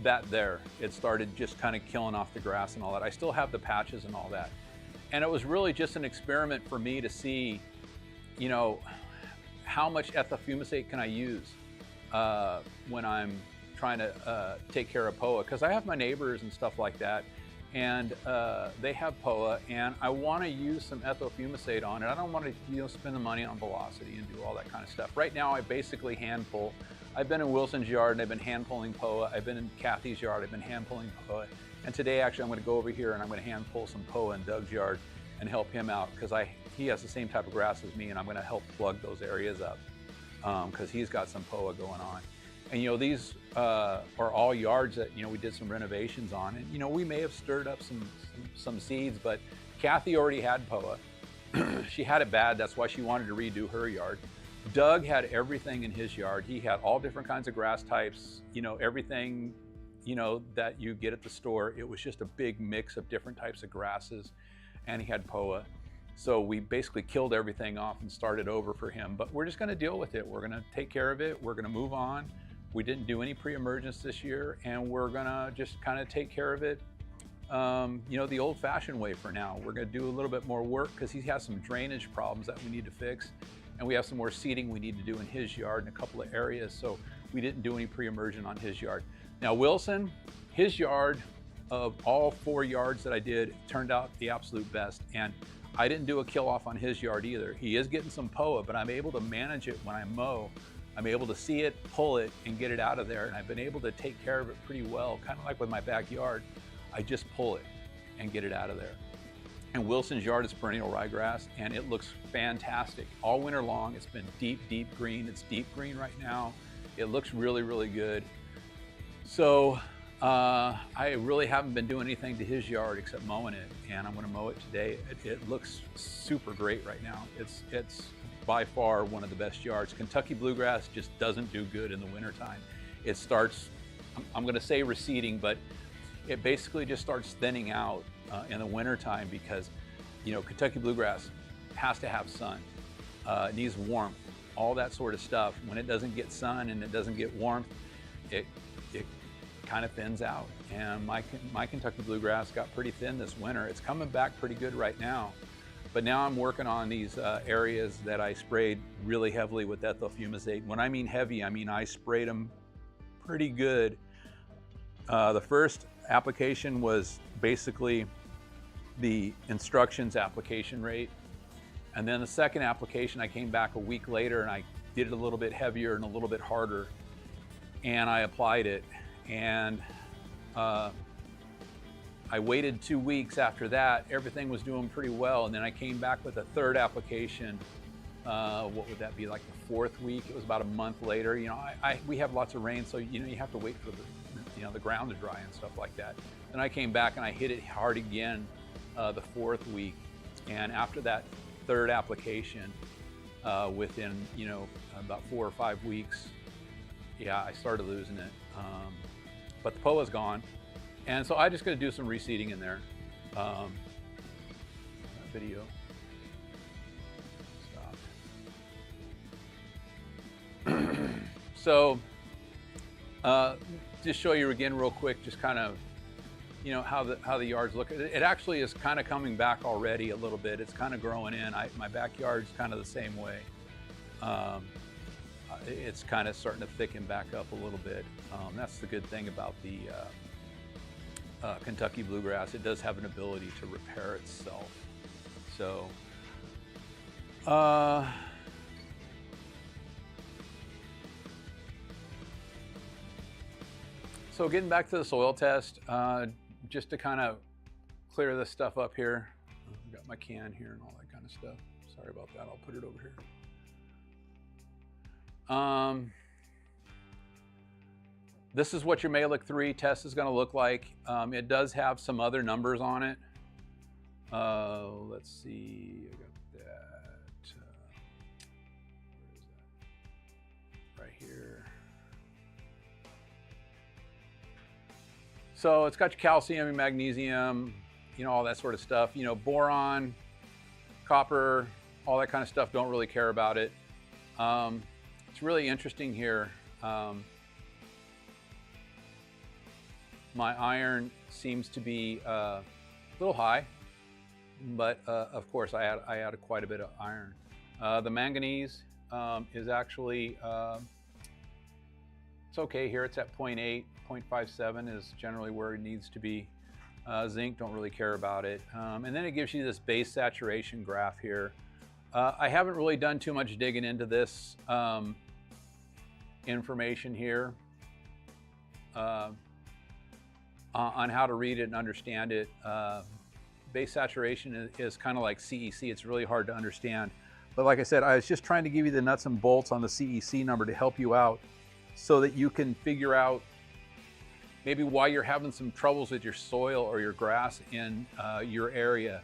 Speaker 1: it started just kind of killing off the grass and all that. I still have the patches and all that. And it was really just an experiment for me to see, you know, how much ethofumicate can I use when I'm trying to take care of POA, because I have my neighbors and stuff like that, and they have POA, and I want to use some ethyl fumicate on it. I don't want to spend the money on velocity and do all that kind of stuff. Right now I basically hand pull. I've been in Wilson's yard and I've been hand pulling POA. I've been in Kathy's yard, I've been hand pulling POA. And today actually I'm going to go over here and I'm going to hand pull some POA in Doug's yard and help him out, because he has the same type of grass as me, and I'm going to help plug those areas up because he's got some POA going on. And you know, these are all yards that, you know, we did some renovations on, and you know, we may have stirred up some seeds, but Kathy already had POA. She had it bad, that's why she wanted to redo her yard. Doug had everything in his yard. He had all different kinds of grass types, you know, everything, you know, that you get at the store. It was just a big mix of different types of grasses, and he had POA. So we basically killed everything off and started over for him, but we're just gonna deal with it. We're gonna take care of it. We're gonna move on. We didn't do any pre-emergence this year, and we're gonna just kind of take care of it, you know, the old-fashioned way for now. We're gonna do a little bit more work because he has some drainage problems that we need to fix, and we have some more seeding we need to do in his yard in a couple of areas, so we didn't do any pre-emergent on his yard. Now Wilson, his yard, of all 4 yards that I did, turned out the absolute best, and I didn't do a kill off on his yard either. He is getting some POA, but I'm able to manage it when I mow. I'm able to see it, pull it, and get it out of there, and I've been able to take care of it pretty well, kind of like with my backyard. I just pull it and get it out of there. And Wilson's yard is perennial ryegrass, and it looks fantastic. All winter long, it's been deep, deep green. It's deep green right now. It looks really, really good. So I really haven't been doing anything to his yard except mowing it, and I'm gonna mow it today. It looks super great right now. It's by far one of the best yards. Kentucky Bluegrass just doesn't do good in the wintertime. It starts, I'm gonna say receding, but it basically just starts thinning out in the wintertime because, you know, Kentucky Bluegrass has to have sun. It needs warmth, all that sort of stuff. When it doesn't get sun and it doesn't get warmth, it kind of thins out. And my Kentucky Bluegrass got pretty thin this winter. It's coming back pretty good right now. But now I'm working on these areas that I sprayed really heavily with ethyl fumicate. When I mean heavy, I mean I sprayed them pretty good. The first application was basically the instructions application rate. And then the second application, I came back a week later and I did it a little bit heavier and a little bit harder. And I applied it. And I waited 2 weeks after that. Everything was doing pretty well. And then I came back with a third application. What would that be, like the 4th week? It was about a month later. You know, we have lots of rain, so you know, you have to wait for the ground to dry and stuff like that. Then I came back and I hit it hard again the 4th week. And after that third application, within, you know, about 4 or 5 weeks, yeah, I started losing it. But the POA's gone. And so I just gonna do some reseeding in there. Video. Stop. So, just show you again real quick, just kind of, you know, how the yards look. It actually is kind of coming back already a little bit. It's kind of growing in. My backyard's kind of the same way. It's kind of starting to thicken back up a little bit. That's the good thing about the Kentucky Bluegrass. It does have an ability to repair itself. So, so getting back to the soil test, just to kind of clear this stuff up here. I've got my can here and all that kind of stuff. Sorry about that, I'll put it over here. This is what your mehlich 3 test is going to look like. It does have some other numbers on it. Let's see, I got that. Where is that? Right here. So it's got your calcium and magnesium, you know, all that sort of stuff. You know, boron, copper, all that kind of stuff, don't really care about it. It's really interesting here. My iron seems to be a little high, but of course I added quite a bit of iron. The manganese is actually, it's okay here. It's at 0.8, 0.57 is generally where it needs to be. Zinc, don't really care about it. And then it gives you this base saturation graph here. I haven't really done too much digging into this information here on how to read it and understand it. Base saturation is kind of like CEC. It's really hard to understand. But like I said, I was just trying to give you the nuts and bolts on the CEC number to help you out so that you can figure out maybe why you're having some troubles with your soil or your grass in your area.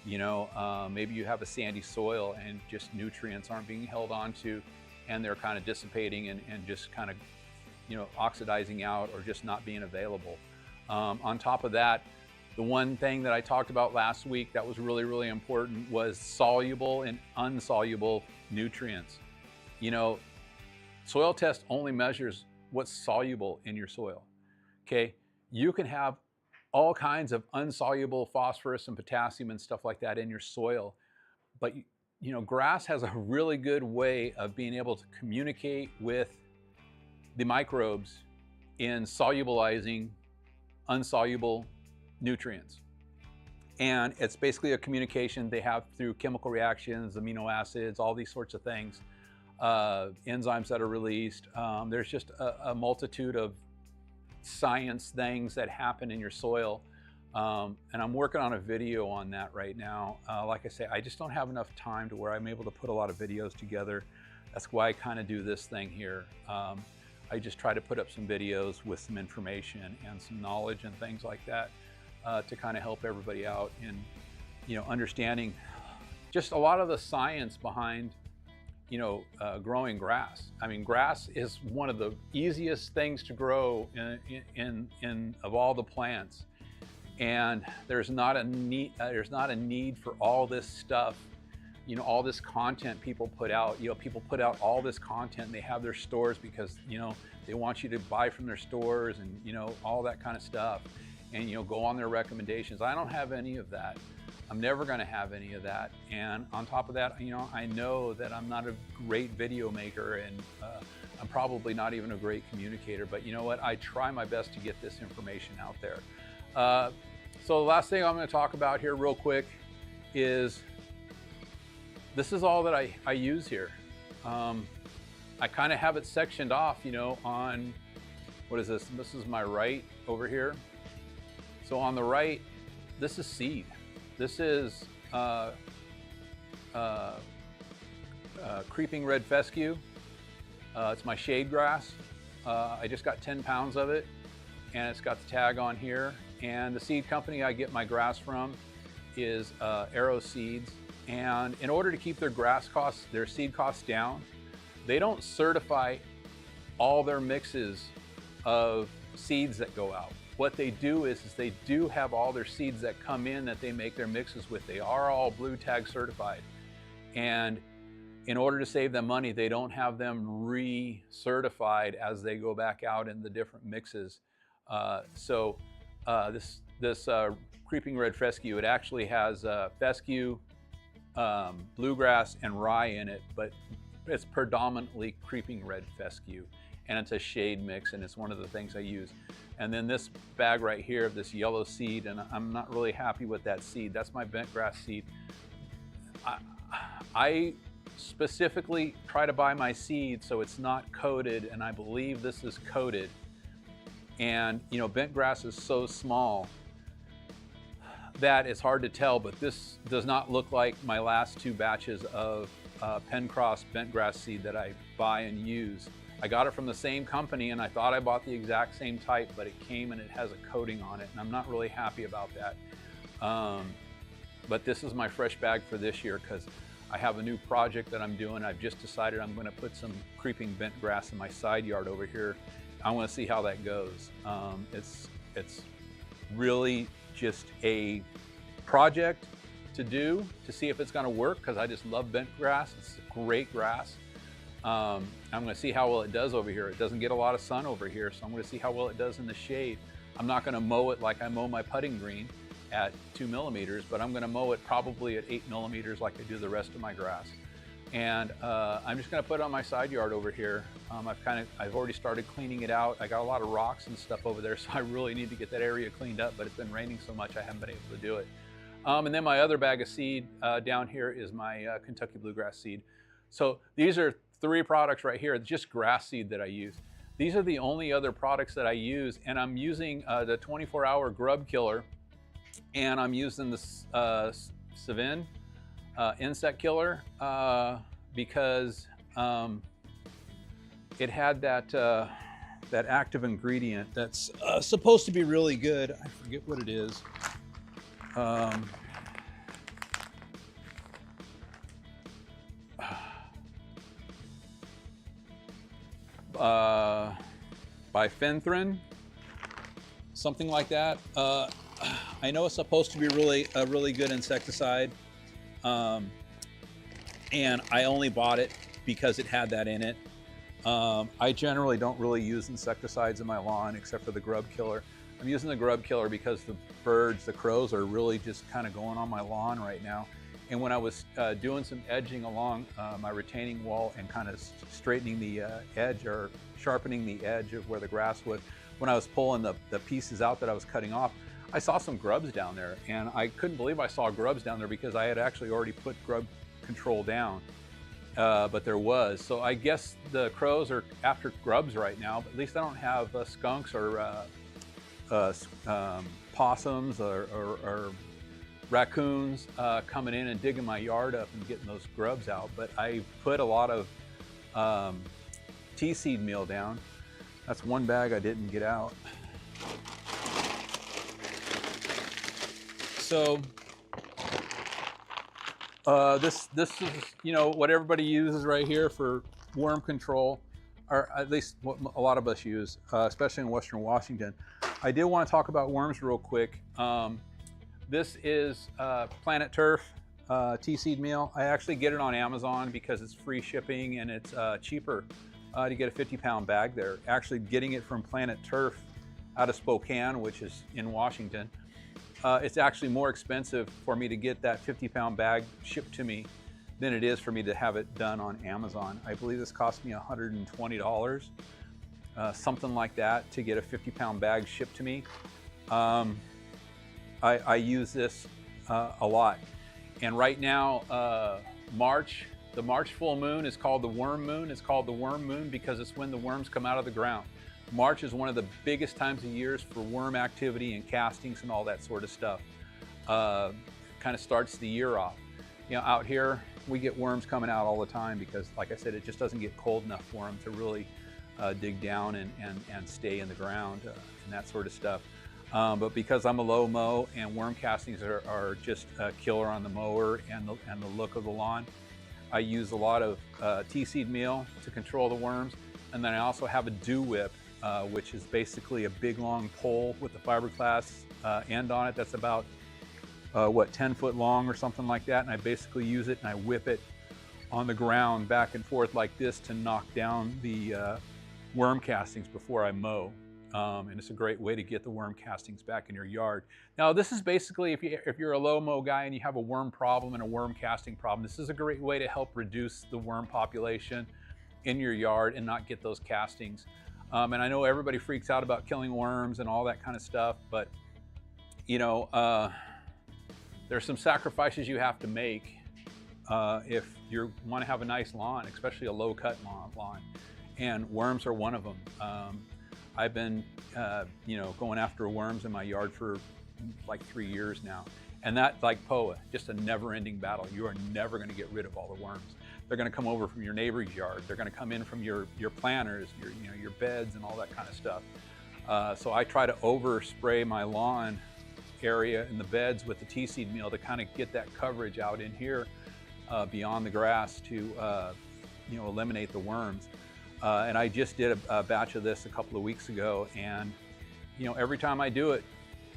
Speaker 1: You know, maybe you have a sandy soil and just nutrients aren't being held onto and they're kind of dissipating and just kind of, you know, oxidizing out or just not being available. On top of that, the one thing that I talked about last week that was really, really important was soluble and insoluble nutrients. You know, soil test only measures what's soluble in your soil, okay? You can have all kinds of insoluble phosphorus and potassium and stuff like that in your soil, but you know, grass has a really good way of being able to communicate with the microbes in solubilizing insoluble nutrients. And it's basically a communication they have through chemical reactions, amino acids, all these sorts of things, enzymes that are released. There's just a multitude of science things that happen in your soil. And I'm working on a video on that right now. Like I say, I just don't have enough time to where I'm able to put a lot of videos together. That's why I kind of do this thing here. I just try to put up some videos with some information and some knowledge and things like that to kind of help everybody out in, you know, understanding just a lot of the science behind, you know, growing grass. I mean, grass is one of the easiest things to grow of all the plants, and there's not a need for all this stuff, you know, all this content people put out. You know, people put out all this content and they have their stores because, you know, they want you to buy from their stores and, you know, all that kind of stuff, and, you know, go on their recommendations. I don't have any of that. I'm never going to have any of that. And on top of that, you know, I know that I'm not a great video maker, and I'm probably not even a great communicator, but you know what? I try my best to get this information out there. So the last thing I'm going to talk about here real quick is this is all that I use here. I kind of have it sectioned off, you know, on, what is this? This is my right over here. So on the right, this is seed. This is creeping red fescue. It's my shade grass. I just got 10 pounds of it, and it's got the tag on here. And the seed company I get my grass from is Arrow Seeds. And in order to keep their grass costs, their seed costs down, they don't certify all their mixes of seeds that go out. What they do is they do have all their seeds that come in that they make their mixes with. They are all blue tag certified. And in order to save them money, they don't have them re-certified as they go back out in the different mixes. This creeping red fescue, it actually has fescue, bluegrass, and rye in it, but it's predominantly creeping red fescue, and it's a shade mix, and it's one of the things I use. And then this bag right here of this yellow seed, and I'm not really happy with that seed. That's my bent grass seed. I specifically try to buy my seed so it's not coated, and I believe this is coated. And you know, bent grass is so small that it's hard to tell, but this does not look like my last two batches of Pencross bent grass seed that I buy and use. I got it from the same company, and I thought I bought the exact same type, but it came and it has a coating on it, and I'm not really happy about that. But this is my fresh bag for this year because I have a new project that I'm doing. I've just decided I'm going to put some creeping bent grass in my side yard over here. I want to see how that goes. It's really just a project to do to see if it's going to work, because I just love bent grass. It's great grass. I'm going to see how well it does over here. It doesn't get a lot of sun over here, so I'm going to see how well it does in the shade. I'm not going to mow it like I mow my putting green at 2 millimeters, but I'm going to mow it probably at 8 millimeters like I do the rest of my grass. And I'm just gonna put it on my side yard over here. I've already started cleaning it out. I got a lot of rocks and stuff over there, so I really need to get that area cleaned up, but it's been raining so much I haven't been able to do it. And then my other bag of seed down here is my Kentucky Bluegrass seed. So these are 3 products right here. It's just grass seed that I use. These are the only other products that I use, and I'm using the 24-hour grub killer, and I'm using the Savin insect killer because it had that active ingredient that's supposed to be really good. I forget what it is. Bifenthrin, something like that. I know it's supposed to be a really good insecticide, and I only bought it because it had that in it. I generally don't really use insecticides in my lawn except for the grub killer. I'm using the grub killer because the birds, the crows, are really just kind of going on my lawn right now. And when I was doing some edging along my retaining wall and kind of straightening the edge or sharpening the edge of where the grass was, when I was pulling the pieces out that I was cutting off, I saw some grubs down there. And I couldn't believe I saw grubs down there because I had actually already put grub control down. But there was. So I guess the crows are after grubs right now, but at least I don't have skunks or possums or raccoons coming in and digging my yard up and getting those grubs out. But I put a lot of tea seed meal down. That's one bag I didn't get out. So this is, you know, what everybody uses right here for worm control, or at least what a lot of us use, especially in Western Washington. I did want to talk about worms real quick. This is Planet Turf tea seed meal. I actually get it on Amazon because it's free shipping and it's cheaper to get a 50-pound bag there. Actually getting it from Planet Turf out of Spokane, which is in Washington, it's actually more expensive for me to get that 50-pound bag shipped to me than it is for me to have it done on Amazon. I believe this cost me $120, something like that, to get a 50-pound bag shipped to me. I use this a lot. And right now, the March full moon is called the worm moon. It's called the worm moon because it's when the worms come out of the ground. March is one of the biggest times of years for worm activity and castings and all that sort of stuff. Kind of starts the year off. You know, out here, we get worms coming out all the time because, like I said, it just doesn't get cold enough for them to really dig down and stay in the ground and that sort of stuff. But because I'm a low mow and worm castings are just a killer on the mower and the look of the lawn, I use a lot of tea seed meal to control the worms. And then I also have a dew whip, which is basically a big long pole with the fiberglass end on it that's about, 10 foot long or something like that. And I basically use it and I whip it on the ground back and forth like this to knock down the worm castings before I mow. And it's a great way to get the worm castings back in your yard. Now, this is basically, if you're a low mow guy and you have a worm problem and a worm casting problem, this is a great way to help reduce the worm population in your yard and not get those castings. And I know everybody freaks out about killing worms and all that kind of stuff, but you know, there's some sacrifices you have to make if you want to have a nice lawn, especially a low cut lawn, and worms are one of them. I've been, you know, going after worms in my yard for like 3 years now. And that, like POA, just a never-ending battle. You are never going to get rid of all the worms. They're going to come over from your neighbor's yard. They're going to come in from your planters, your beds and all that kind of stuff. So I try to overspray my lawn area in the beds with the tea seed meal to kind of get that coverage out in here beyond the grass to, you know, eliminate the worms. And I just did a batch of this a couple of weeks ago, and you know, every time I do it,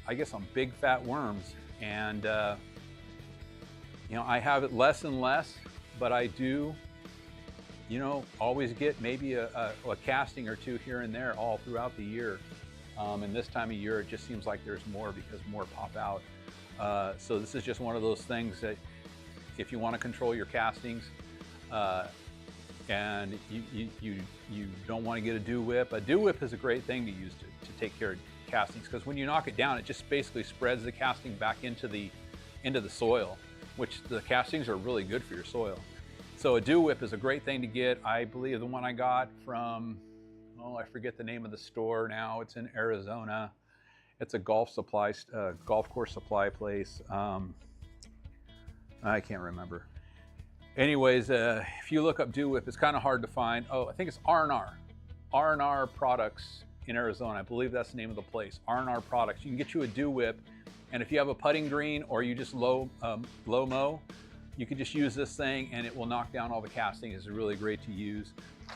Speaker 1: I get some big fat worms, and you know, I have it less and less, but I do, you know, always get maybe a casting or two here and there all throughout the year. And this time of year, it just seems like there's more because more pop out. So this is just one of those things that if you want to control your castings, And you don't want to get a dew whip. A dew whip is a great thing to use to take care of castings, because when you knock it down, it just basically spreads the casting back into the soil, which the castings are really good for your soil. So a dew whip is a great thing to get. I believe the one I got from, oh, I forget the name of the store now. It's in Arizona. It's a golf course supply place. I can't remember. Anyways, if you look up dew whip, it's kind of hard to find. Oh, I think it's R&R Products in Arizona. I believe that's the name of the place, R&R Products. You can get you a dew whip, and if you have a putting green or you just low mow, you can just use this thing and it will knock down all the casting. It's really great to use.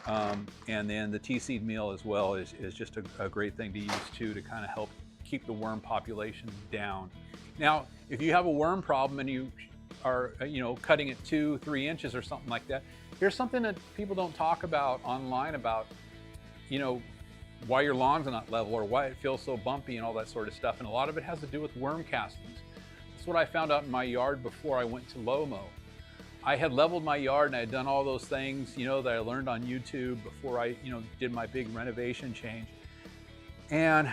Speaker 1: And then the tea seed meal as well is just a great thing to use too, to kind of help keep the worm population down. Now, if you have a worm problem and you are cutting it 2-3 inches or something like that, here's something that people don't talk about online about why your lawn's not level or why it feels so bumpy and all that sort of stuff. And a lot of it has to do with worm castings. That's what I found out in my yard before I went to low mow. I had leveled my yard and I had done all those things that I learned on YouTube before I did my big renovation change. And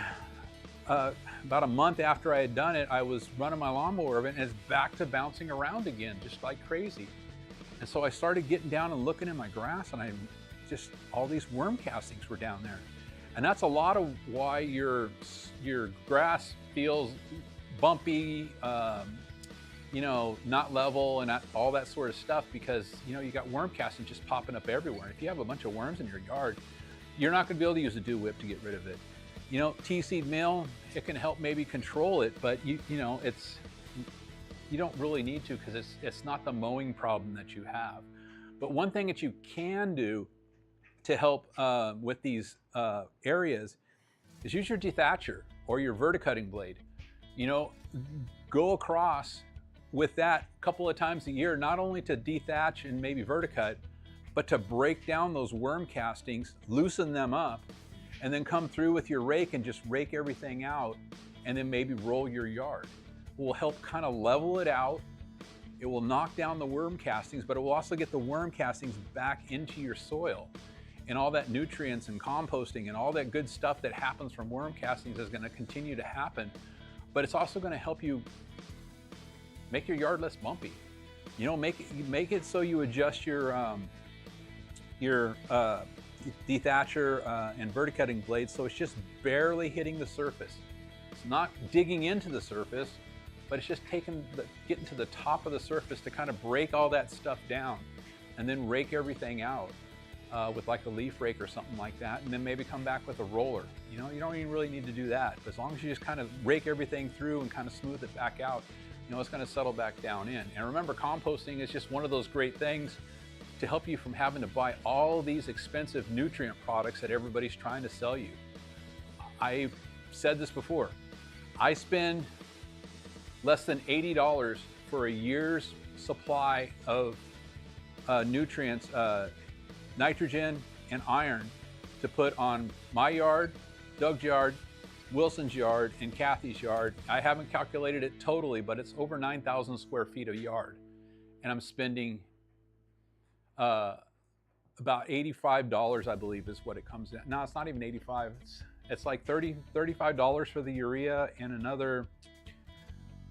Speaker 1: about a month after I had done it, I was running my lawnmower and it's back to bouncing around again, just like crazy. And so I started getting down and looking in my grass, and all these worm castings were down there. And that's a lot of why your grass feels bumpy, not level and all that sort of stuff, because you got worm castings just popping up everywhere. And if you have a bunch of worms in your yard, you're not going to be able to use a dew whip to get rid of it. Tea seed meal, it can help maybe control it, but you don't really need to, because it's not the mowing problem that you have. But one thing that you can do to help with these areas is use your dethatcher or your verticutting blade. Go across with that a couple of times a year, not only to dethatch and maybe verticut, but to break down those worm castings, loosen them up, and then come through with your rake and just rake everything out, and then maybe roll your yard. It will help kind of level it out. It will knock down the worm castings, but it will also get the worm castings back into your soil. And all that nutrients and composting and all that good stuff that happens from worm castings is going to continue to happen. But it's also going to help you make your yard less bumpy. Make it so you adjust your dethatcher and verticutting blades so it's just barely hitting the surface. It's not digging into the surface, but it's just getting to the top of the surface to kind of break all that stuff down, and then rake everything out with like a leaf rake or something like that, and then maybe come back with a roller. You don't even really need to do that. But as long as you just kind of rake everything through and kind of smooth it back out, it's going to settle back down in. And remember, composting is just one of those great things to help you from having to buy all these expensive nutrient products that everybody's trying to sell you. I've said this before. I spend less than $80 for a year's supply of nutrients, nitrogen and iron, to put on my yard, Doug's yard, Wilson's yard, and Kathy's yard. I haven't calculated it totally, but it's over 9,000 square feet a yard. And I'm spending about $85, I believe, is what it comes down. No, it's not even 85. It's like $35 for the urea, and another,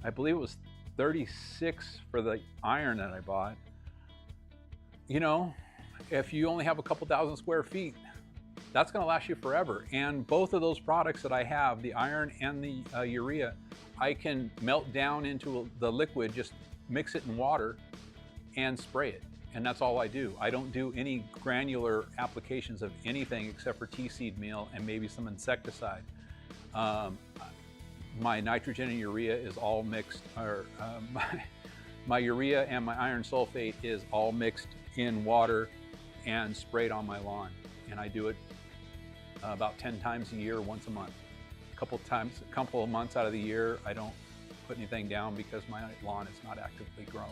Speaker 1: I believe it was 36 for the iron that I bought. If you only have a couple thousand square feet, that's going to last you forever. And both of those products that I have, the iron and the urea, I can melt down into the liquid, just mix it in water and spray it. And that's all I do. I don't do any granular applications of anything except for tea seed meal and maybe some insecticide. My nitrogen and urea is all mixed, or my urea and my iron sulfate is all mixed in water and sprayed on my lawn. And I do it about 10 times a year, once a month. A couple of months out of the year, I don't put anything down because my lawn is not actively growing.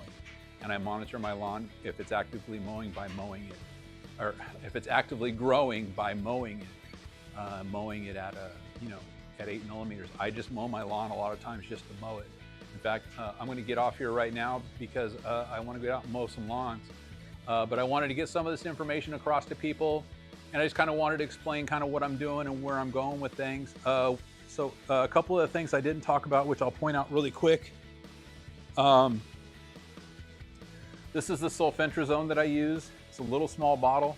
Speaker 1: And I monitor my lawn if it's actively mowing by mowing it, or if it's actively growing by mowing it at at 8 millimeters. I just mow my lawn a lot of times just to mow it. In fact, I'm going to get off here right now because I want to get out and mow some lawns. But I wanted to get some of this information across to people, and I just kind of wanted to explain kind of what I'm doing and where I'm going with things. So a couple of things I didn't talk about, which I'll point out really quick. This is the sulfentrazone that I use. It's a little small bottle.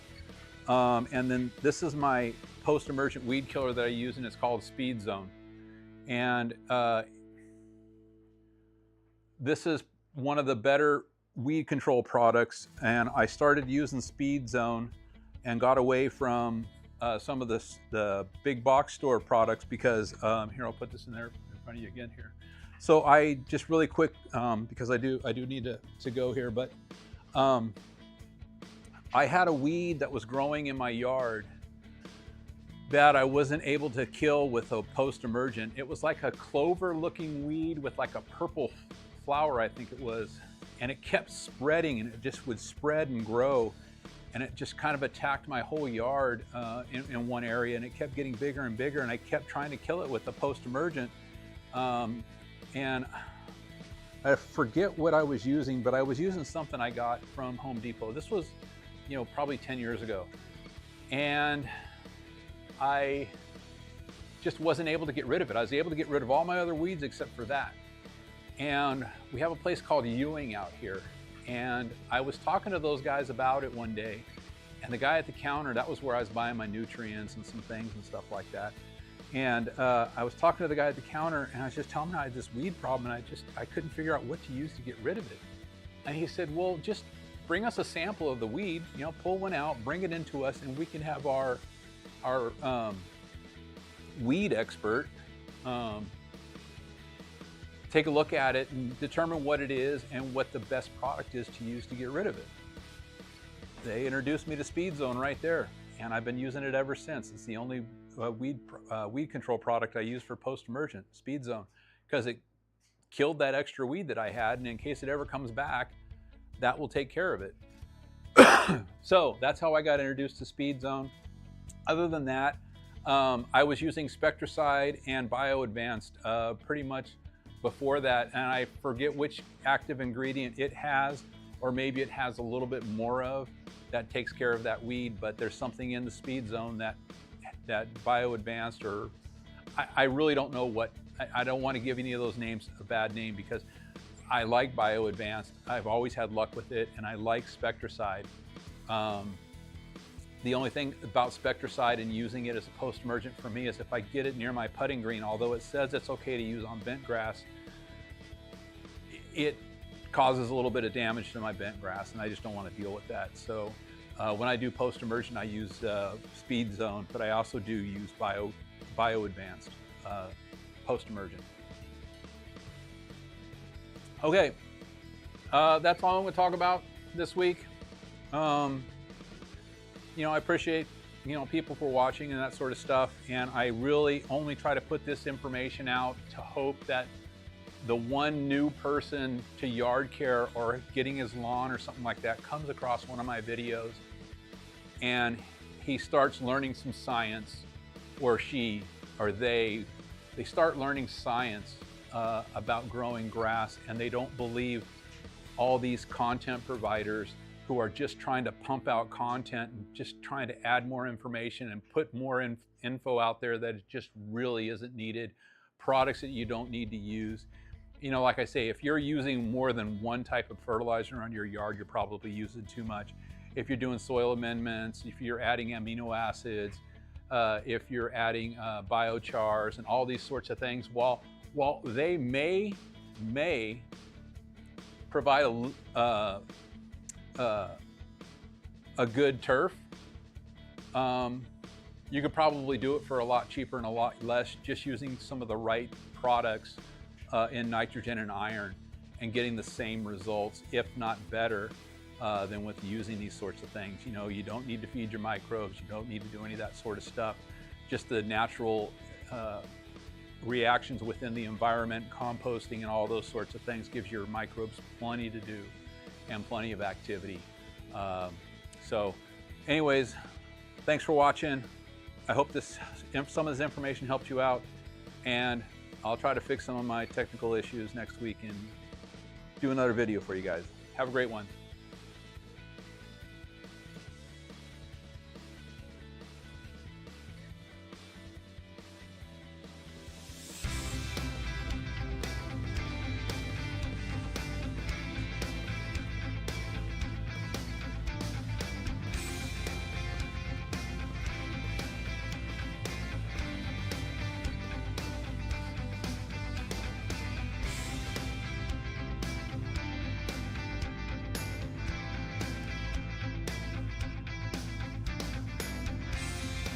Speaker 1: And then this is my post-emergent weed killer that I use, and it's called Speed Zone. And this is one of the better weed control products, and I started using Speed Zone and got away from some of the big box store products because here, I'll put this in there in front of you again here. So I just really quick, because I do need to go here, but I had a weed that was growing in my yard that I wasn't able to kill with a post-emergent. It was like a clover looking weed with like a purple flower, I think it was. And it kept spreading, and it just would spread and grow. And it just kind of attacked my whole yard in one area, and it kept getting bigger and bigger, and I kept trying to kill it with the post-emergent. And I forget what I was using, but I was using something I got from Home Depot. This was, you know, probably 10 years ago. And I just wasn't able to get rid of it. I was able to get rid of all my other weeds except for that. And we have a place called Mowing out here. And I was talking to those guys about it one day. And the guy at the counter, that was where I was buying my nutrients and some things and stuff like that. And I was talking to the guy at the counter, and I was just telling him I had this weed problem, and I couldn't figure out what to use to get rid of it. And he said, well, just bring us a sample of the weed, you know, pull one out, bring it into us, and we can have our weed expert take a look at it and determine what it is and what the best product is to use to get rid of it. They introduced me to Speed Zone right there, and I've been using it ever since. It's the only weed control product I use for post-emergent, Speed Zone, because it killed that extra weed that I had, and in case it ever comes back, that will take care of it. So that's how I got introduced to Speed Zone. Other than that, I was using Spectracide and Bio Advanced pretty much before that, and I forget which active ingredient it has, or maybe it has a little bit more of, that takes care of that weed, but there's something in the Speed Zone that Bio Advanced, or I really don't know what, I don't want to give any of those names a bad name because I like Bio Advanced. I've always had luck with it, and I like Spectracide. The only thing about Spectracide and using it as a post-emergent for me is if I get it near my putting green, although it says it's okay to use on bent grass, it causes a little bit of damage to my bent grass, and I just don't want to deal with that. So when I do post-emergent, I use Speed Zone, but I also do use Bio Advanced post-emergent. Okay, that's all I'm going to talk about this week. You know, I appreciate, you know, people for watching and that sort of stuff, and I really only try to put this information out to hope that the one new person to yard care or getting his lawn or something like that comes across one of my videos and he starts learning some science, or she or they start learning science about growing grass, and they don't believe all these content providers who are just trying to pump out content and just trying to add more information and put more info out there that it just really isn't needed, products that you don't need to use. You know, like I say, if you're using more than one type of fertilizer on your yard, you're probably using too much. If you're doing soil amendments, if you're adding amino acids, if you're adding biochars and all these sorts of things, while they may provide a good turf, you could probably do it for a lot cheaper and a lot less just using some of the right products in nitrogen and iron and getting the same results, if not better, than with using these sorts of things. You know, you don't need to feed your microbes, you don't need to do any of that sort of stuff. Just the natural reactions within the environment, composting and all those sorts of things gives your microbes plenty to do and plenty of activity. So anyways, thanks for watching. I hope some of this information helped you out, and I'll try to fix some of my technical issues next week and do another video for you guys. Have a great one.